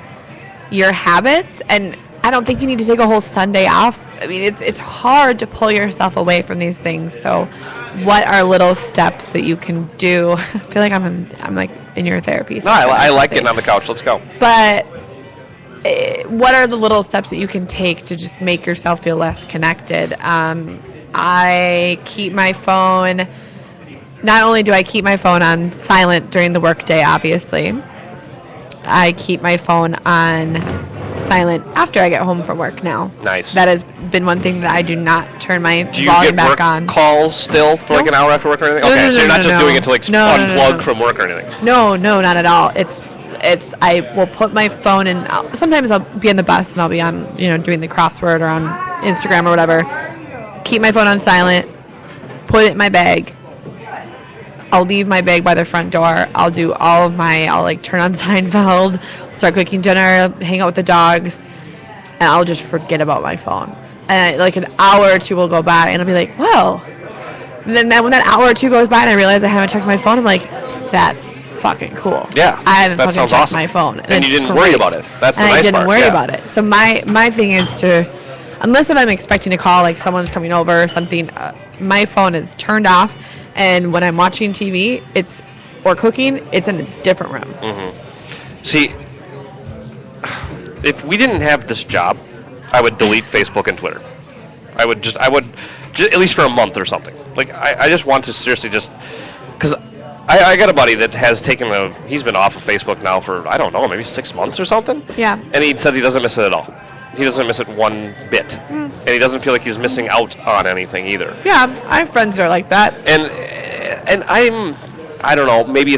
your habits, and I don't think you need to take a whole Sunday off. It's hard to pull yourself away from these things. So, what are little steps that you can do? I feel like I'm in your therapy session. No, I like getting on the couch. Let's go. But what are the little steps that you can take to just make yourself feel less connected? I keep my phone. Not only do I keep my phone on silent during the workday, obviously, I keep my phone on silent after I get home from work now. Nice. That has been one thing that I do not turn my do you volume get back work on. Calls still for an hour after work or anything? No, okay, no, so you're not just doing it to unplug No. from work or anything. No, not at all. It's I will put my phone in. Sometimes I'll be on the bus and I'll be on doing the crossword or on Instagram or whatever. Keep my phone on silent. Put it in my bag. I'll leave my bag by the front door. I'll do all of I'll turn on Seinfeld, start cooking dinner, hang out with the dogs, and I'll just forget about my phone. And an hour or two will go by, and I'll be like, well. And then when that hour or two goes by and I realize I haven't checked my phone, I'm like, that's fucking cool. Yeah, I haven't that fucking sounds checked awesome. my phone. And you it's didn't worry great. about it. That's the and nice I didn't part, worry yeah. about it. So my thing is to, unless if I'm expecting a call, like someone's coming over or something, my phone is turned off, and when I'm watching TV, or cooking, it's in a different room. Mm-hmm. See, if we didn't have this job, I would delete Facebook and Twitter. I would just at least for a month or something. Like I just want to seriously just, because I got a buddy that has he's been off of Facebook now for, I don't know, maybe 6 months or something. Yeah. And he said he doesn't miss it at all. He doesn't miss it one bit. And he doesn't feel like he's missing out on anything either. Yeah, I have friends that are like that. And I don't know, maybe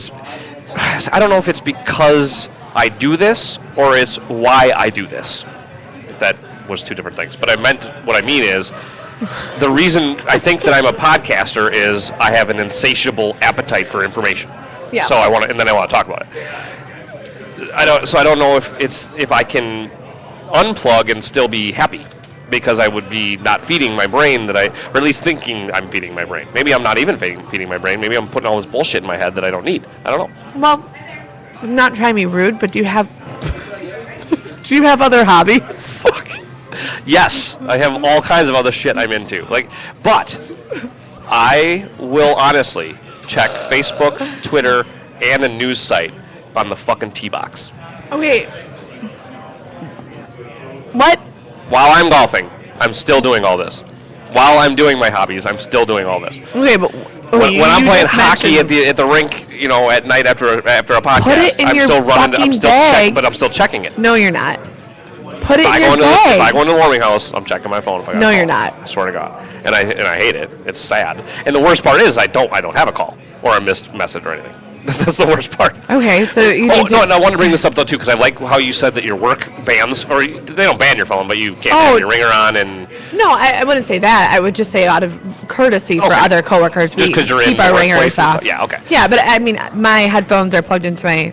I don't know if it's because I do this or it's why I do this. If that was two different things. But what I mean is, the reason I think that I'm a podcaster is I have an insatiable appetite for information. Yeah. So I want to, and then I want to talk about it. I don't know if I can unplug and still be happy, because I would be not feeding my brain or at least thinking I'm feeding my brain. Maybe I'm not even feeding my brain. Maybe I'm putting all this bullshit in my head that I don't need. I don't know. Well, I'm not trying to be rude, but do you have other hobbies? Fuck. Yes, I have all kinds of other shit I'm into. But I will honestly check Facebook, Twitter, and a news site on the fucking T-Box. Okay. What? While I'm golfing, I'm still doing all this. While I'm doing my hobbies, I'm still doing all this. Okay, but When I'm playing hockey at the rink, at night after a podcast, put it in I'm your still running. fucking bag. But I'm still checking it. No, you're not. Put it If in your bag. If I go into the warming house, I'm checking my phone. If I got a No, call. you're not. I swear to God, and I hate it. It's sad. And the worst part is I don't have a call or a missed message or anything. That's the worst part. Okay, so you need to... No, and I want to bring this up though too, because I like how you said that your work bans, or they don't ban your phone, but you can't have your ringer on and. No, I wouldn't say that. I would just say out of courtesy for other coworkers, Just we 'cause you're keep in our the ringers workplace and off. stuff. Yeah, okay. Yeah, but I mean, my headphones are plugged into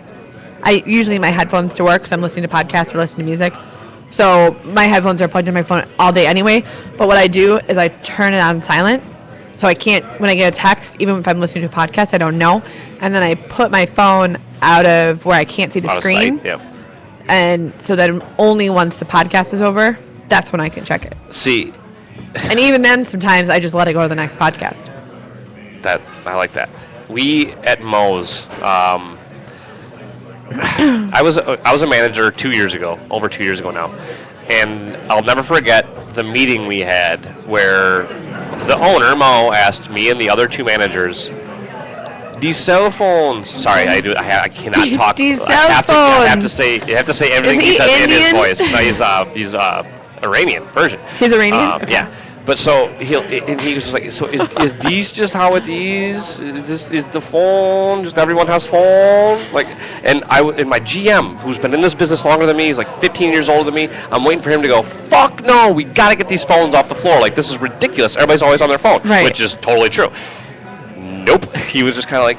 usually my headphones to work because I'm listening to podcasts or listening to music. So my headphones are plugged in my phone all day anyway. But what I do is I turn it on silent. So I can't, when I get a text, even if I'm listening to a podcast, I don't know. And then I put my phone out of where I can't see the Out of screen. sight, yeah. And so then only once the podcast is over, that's when I can check it. See, And even then, sometimes I just let it go to the next podcast. I like that. We at Moe's, I was a manager over 2 years ago now, and I'll never forget the meeting we had where the owner Mo asked me and the other two managers, these cell phones. Sorry, I cannot talk. These I cell have phones. You have to say everything Is he he says in his Indian? voice. No, he's Iranian, Persian. He's Iranian? Okay. Yeah. But so he was just like, so is these just how it is? Is the phone just everyone has phone? And my GM, who's been in this business longer than me, he's like 15 years older than me. I'm waiting for him to go, fuck no, we gotta get these phones off the floor. This is ridiculous. Everybody's always on their phone, right. Which is totally true. Nope. He was just kind of like,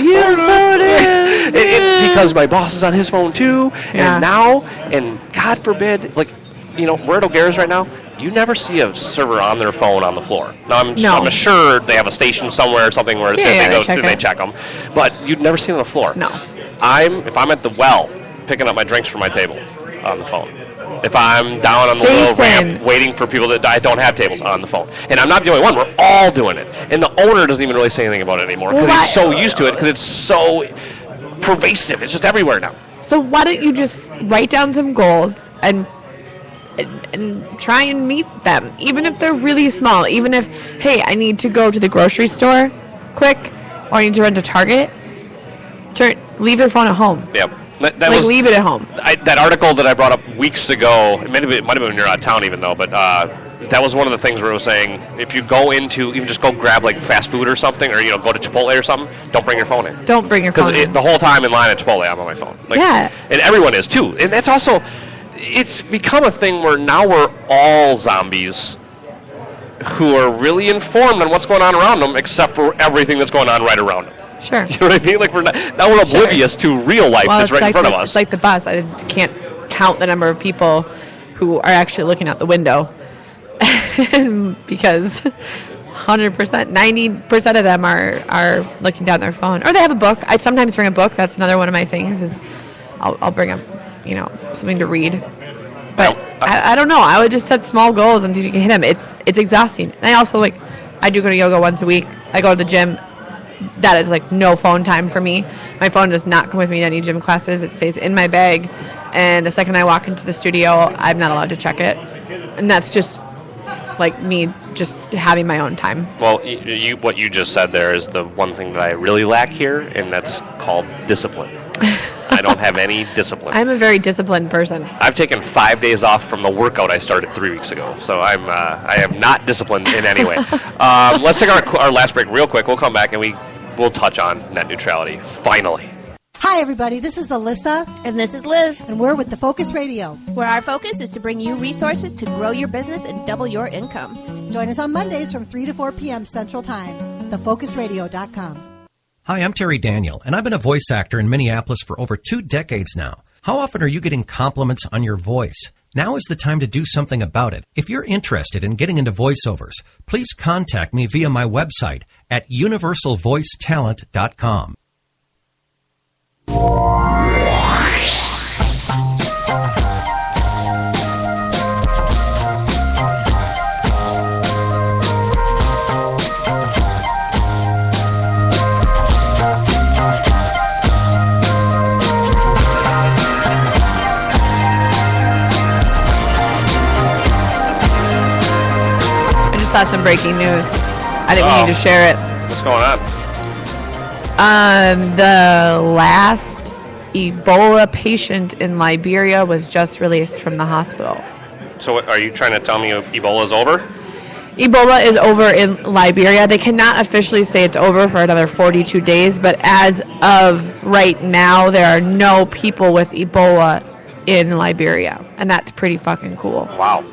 Yes, so it is. because my boss is on his phone too, and God forbid, we're at O'Gara's right now. You never see a server on their phone on the floor. Now, I'm sure they have a station somewhere or something where they check them, but you'd never see them on the floor. No. If I'm at the well picking up my drinks for my table on the phone. If I'm down on the little ramp waiting for people that I don't have tables on the phone. And I'm not the only one. We're all doing it. And the owner doesn't even really say anything about it anymore because he's so used to it, because it's so pervasive. It's just everywhere now. So why don't you just write down some goals and try and meet them, even if they're really small. Even if, hey, I need to go to the grocery store quick, or I need to run to Target. Leave your phone at home. Yeah. Leave it at home. That article that I brought up weeks ago, it might have been when you're out of town even though, but that was one of the things where it was saying, if you go into, even just go grab fast food or something, or go to Chipotle or something, don't bring your phone in. Don't bring your phone in. Because the whole time in line at Chipotle, I'm on my phone. Yeah. And everyone is too. And that's also, it's become a thing where now we're all zombies who are really informed on what's going on around them, except for everything that's going on right around them. Sure. You know what I mean? We're oblivious to real life that's right in front of us. It's like the bus. I can't count the number of people who are actually looking out the window because 100%. 90% of them are looking down their phone, or they have a book. I sometimes bring a book. That's another one of my things. Is I'll bring up, something to read. But I don't know. I would just set small goals and see if you can hit them. It's exhausting. And I also I do go to yoga once a week. I go to the gym. That is no phone time for me. My phone does not come with me to any gym classes. It stays in my bag. And the second I walk into the studio, I'm not allowed to check it. And that's just me just having my own time. Well, what you just said there is the one thing that I really lack here, and that's called discipline. I don't have any discipline. I'm a very disciplined person. I've taken 5 days off from the workout I started 3 weeks ago, so I am not disciplined in any way. Let's take our last break real quick. We'll come back and we'll touch on net neutrality, finally. Hi, everybody. This is Alyssa. And this is Liz, And we're with the Focus Radio. where our focus is to bring you resources to grow your business and double your income. Join us on Mondays from 3 to 4 p.m. Central Time. TheFocusRadio.com. Hi, I'm Terry Daniel, and I've been a voice actor in Minneapolis for over 2 decades now. How often are you getting compliments on your voice? Now is the time to do something about it. If you're interested in getting into voiceovers, please contact me via my website at universalvoicetalent.com. I just saw some breaking news. I think we need to share it. What's going on? The last Ebola patient in Liberia was just released from the hospital. So are you trying to tell me Ebola's over? Ebola is over in Liberia. They cannot officially say it's over for another 42 days, but as of right now, there are no people with Ebola in Liberia, and that's pretty fucking cool. Wow.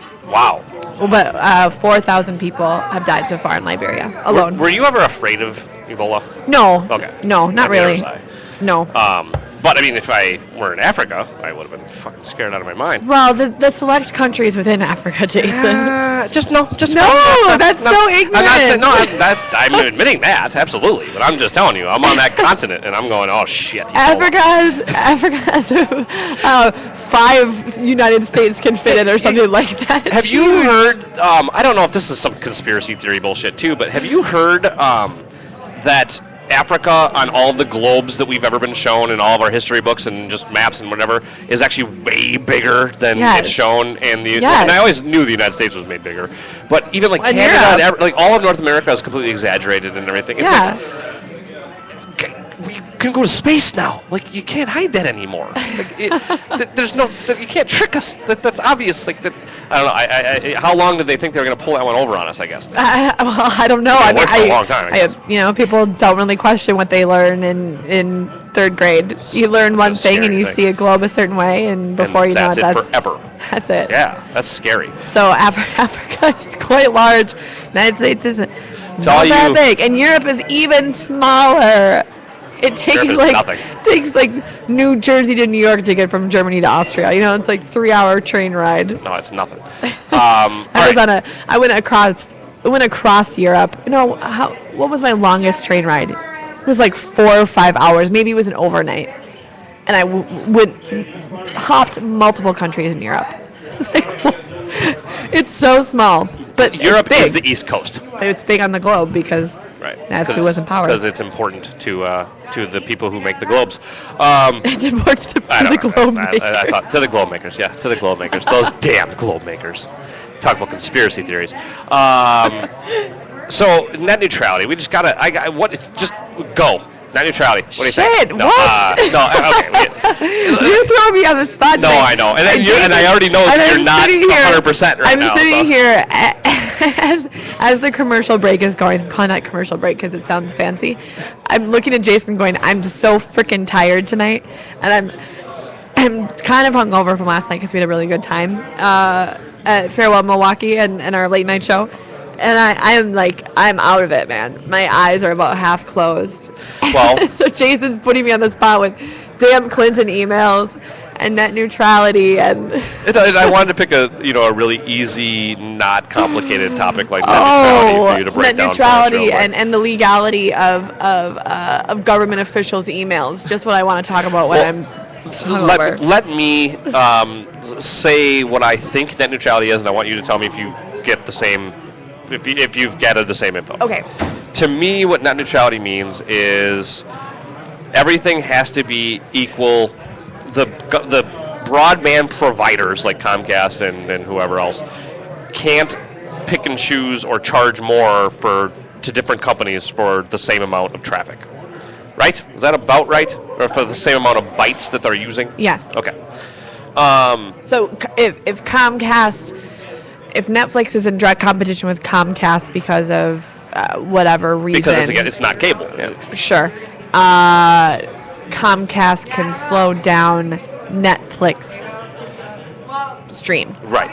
But 4,000 people have died so far in Liberia alone. Were you ever afraid of Ebola? No. Okay. No, not really. Neither No. was I. But I mean, if I were in Africa, I would have been fucking scared out of my mind. Well, the select countries within Africa, Jason. Just No, that's so ignorant. I'm not saying, I'm admitting that, absolutely. But I'm just telling you, I'm on that continent, and I'm going, oh, shit. Africa has 5 United States can fit in or something like that. It's Have you huge. heard, I don't know if this is some conspiracy theory bullshit too, but have you heard that Africa on all the globes that we've ever been shown in all of our history books and just maps and whatever is actually way bigger than it's shown in the. Yes. And I always knew the United States was made bigger, but even And Canada, and all of North America is completely exaggerated and everything. It's we can go to space now. You can't hide that anymore. There's no. You can't trick us. That's obvious. I don't know. How long did they think they were going to pull that one over on us? I guess. I don't know. It worked for a long time, I guess. People don't really question what they learn in 3rd grade. You learn one thing and you see a globe a certain way, and before you know it, that's forever. That's it. Yeah, that's scary. So Africa is quite large. United States isn't all not that you- big, and Europe is even smaller. It takes nothing. New Jersey to New York to get from Germany to Austria. It's 3-hour train ride. No, it's nothing. I went across Europe. What was my longest train ride? It was 4 or 5 hours. Maybe it was an overnight. And I hopped multiple countries in Europe. It's so small, but Europe it's big. is the East Coast. It's big on the globe because that's who was in power. Because it's important to the people who make the globes. It's important to the globe makers. I thought to the globe makers. Yeah, to the globe makers. Those damn globe makers. Talk about conspiracy theories. So net neutrality. We just gotta. Just go. Net neutrality. What do you say? Shit, No, what? no. Okay. You throw me on the spot. No, tonight. I know, and I already know that you're not 100% right now. I'm sitting here as the commercial break is going. I'm calling that commercial break because it sounds fancy. I'm looking at Jason going, I'm so freaking tired tonight, and I'm kind of hungover from last night because we had a really good time at Farewell Milwaukee and our late night show. And I'm out of it, man. My eyes are about half closed. Well, so Jason's putting me on the spot with damn Clinton emails and net neutrality and I wanted to pick a really easy, not complicated topic like net neutrality for you to break net down. Neutrality and the legality of government officials' emails. Just what I want to talk about when I'm hungover. Let me say what I think net neutrality is, and I want you to tell me if you get the same, if you've gathered the same info. Okay. To me, what net neutrality means is everything has to be equal. The broadband providers like Comcast and whoever else can't pick and choose or charge more to different companies for the same amount of traffic. Right? Is that about right? Or for the same amount of bytes that they're using? Yes. Okay. So if Netflix is in direct competition with Comcast because of whatever reason, because it's not cable. Yeah. Sure. Comcast can slow down Netflix stream. Right,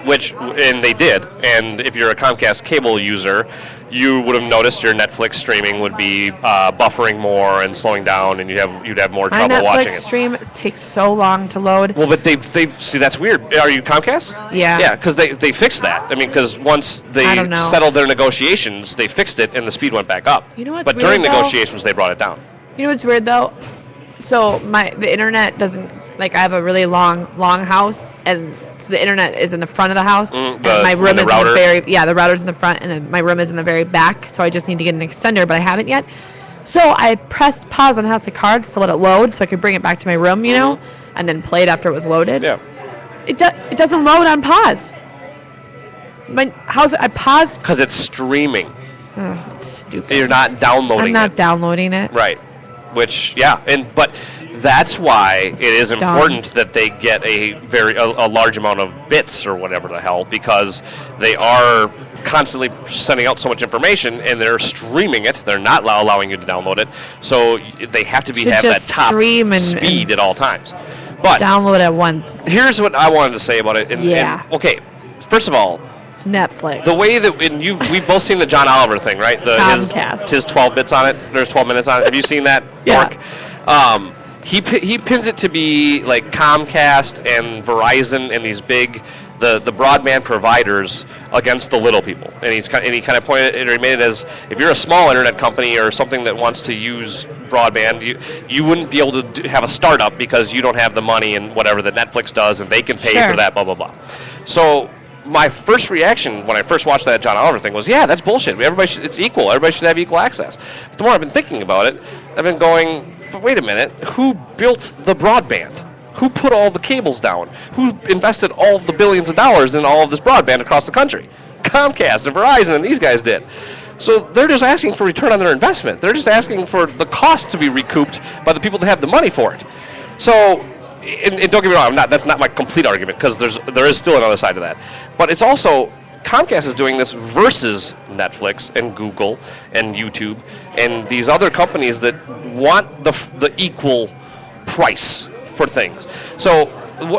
and they did. And if you're a Comcast cable user, you would have noticed your Netflix streaming would be buffering more and slowing down, and you'd have more trouble watching it. My Netflix stream takes so long to load. Well, but they've see, that's weird. Are you Comcast? Yeah. Yeah, because they fixed that. I mean, because once they settled their negotiations, they fixed it, and the speed went back up. You know what's But weird, during though? negotiations, they brought it down. You know what's weird though? So the internet doesn't, like, I have a really long house, and so the internet is in the front of the house, and my room is router? the router's in the front, and then my room is in the very back, so I just need to get an extender, but I haven't yet. So I pressed pause on House of Cards to let it load so I could bring it back to my room, you know, and then play it after it was loaded. Yeah. It doesn't load on pause. I paused. Because it's streaming. Oh, it's stupid. You're not downloading it. I'm not downloading it. Right. But that's why it is important that they get a large amount of bits or whatever the hell, because they are constantly sending out so much information and they're streaming it. They're not allowing you to download it, so they have to have that top speed at all times. But download at once. Here's what I wanted to say about it. Okay, first of all, Netflix. The way that we've both seen the John Oliver thing, right? His 12 bits on it. There's 12 minutes on it. Have you seen that? Yeah. Mark? He pins it to be like Comcast and Verizon and these big the broadband providers against the little people, and he kind of pointed it or made it as if you're a small internet company or something that wants to use broadband, you wouldn't be able to have a startup because you don't have the money and whatever that Netflix does, and they can pay for that, blah blah blah. So my first reaction when I first watched that John Oliver thing was, yeah, that's bullshit. It's equal. Everybody should have equal access. But the more I've been thinking about it, I've been going, but wait a minute, who built the broadband? Who put all the cables down? Who invested all the billions of dollars in all of this broadband across the country? Comcast and Verizon and these guys did. So they're just asking for return on their investment. They're just asking for the cost to be recouped by the people that have the money for it. So, and don't get me wrong, that's not my complete argument, because there is still another side to that. But it's also, Comcast is doing this versus Netflix and Google and YouTube and these other companies that want the equal price for things. So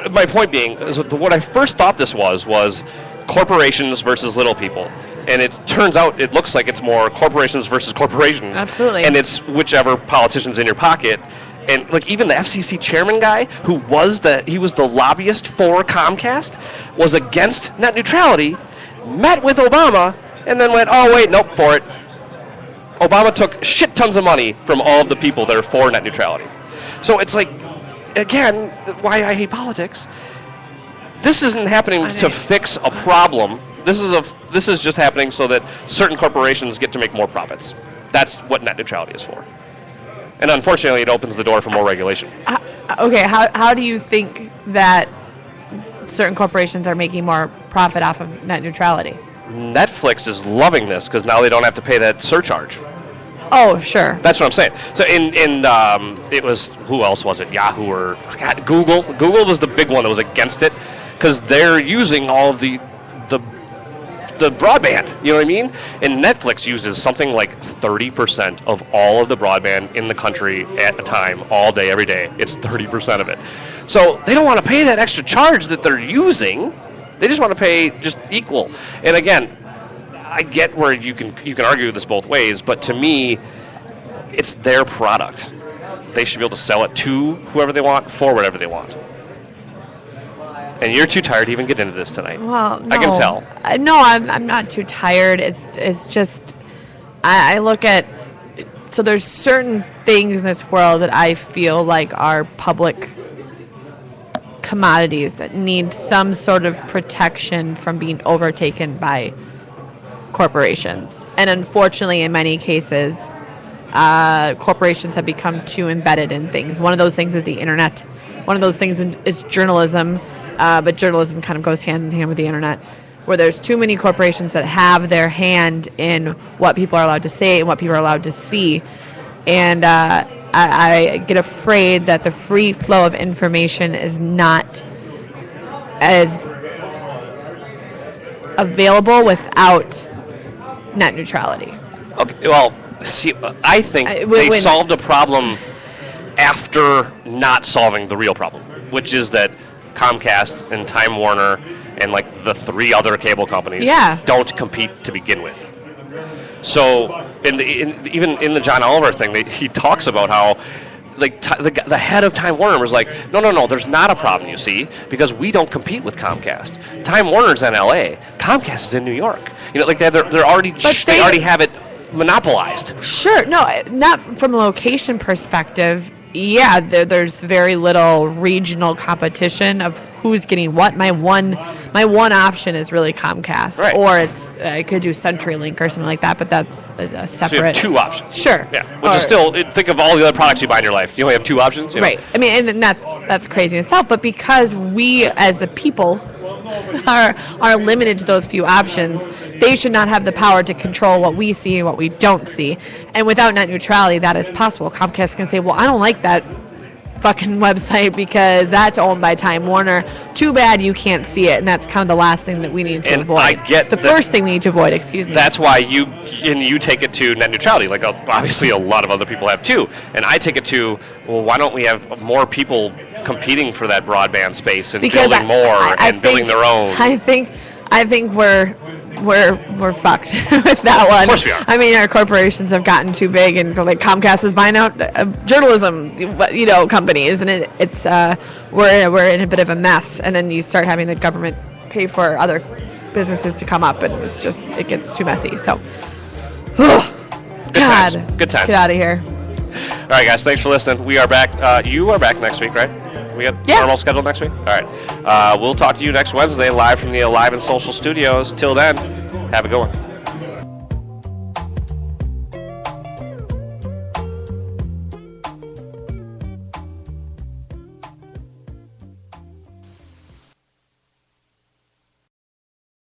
my point being is what I first thought this was corporations versus little people. And it turns out it looks like it's more corporations versus corporations. Absolutely. And it's whichever politician's in your pocket. And like even the FCC chairman guy, who was the lobbyist for Comcast, was against net neutrality, met with Obama, and then went, oh wait, nope, for it. Obama took shit tons of money from all of the people that are for net neutrality. So it's like, again, why I hate politics. This isn't happening to fix a problem. This is just happening so that certain corporations get to make more profits. That's what net neutrality is for. And unfortunately, it opens the door for more regulation. Okay, how do you think that certain corporations are making more profit off of net neutrality? Netflix is loving this because now they don't have to pay that surcharge. Oh, sure. That's what I'm saying. So it was, who else was it? Yahoo or Google. Google was the big one that was against it because they're using all of the broadband, you know what I mean? And Netflix uses something like 30% of all of the broadband in the country at a time, all day, every day. It's 30% of it. So they don't want to pay that extra charge that they're using. They just want to pay just equal. And again, I get where you can argue this both ways, but to me, it's their product. They should be able to sell it to whoever they want, for whatever they want. And you're too tired to even get into this tonight. Well, no. I can tell. No, I'm not too tired. It's just I look at, so there's certain things in this world that I feel like are public commodities that need some sort of protection from being overtaken by corporations. And unfortunately, in many cases, corporations have become too embedded in things. One of those things is the internet. One of those things is journalism, but journalism kind of goes hand in hand with the internet, where there's too many corporations that have their hand in what people are allowed to say and what people are allowed to see. And I get afraid that the free flow of information is not as available without net neutrality. Okay, well, see, I think they solved a problem after not solving the real problem, which is that Comcast and Time Warner and like the 3 other cable companies don't compete to begin with. So, even in the John Oliver thing, he talks about how, like, the head of Time Warner was like, no, there's not a problem, you see, because we don't compete with Comcast. Time Warner's in L.A., Comcast is in New York. You know, like they already have it monopolized. Sure, no, not from a location perspective. Yeah, there's very little regional competition of who's getting what. My one option is really Comcast, right. Or I could do CenturyLink or something like that, but that's a separate. So you have 2 options. Sure. Yeah, which is still, think of all the other products you buy in your life. You only have 2 options. Right. I mean, and that's crazy in itself. But because we, as the people, are limited to those few options, they should not have the power to control what we see and what we don't see. And without net neutrality, that is possible. Comcast can say, well, I don't like that fucking website because that's owned by Time Warner. Too bad you can't see it. And that's kind of the last thing that we need to avoid. I get the first thing we need to avoid, excuse me. That's why you take it to net neutrality, like obviously a lot of other people have too. And I take it to, well, why don't we have more people competing for that broadband space and building more and building their own? I think we're fucked with that one. Of course we are. I mean, our corporations have gotten too big, and like Comcast is buying out journalism, companies, and it's we're in a bit of a mess. And then you start having the government pay for other businesses to come up, and it gets too messy. So, Good times. Get out of here. All right, guys, thanks for listening. We are back. You are back next week, right? We got normal schedule next week? All right. We'll talk to you next Wednesday live from the Alive and Social Studios. Till then, have a good one.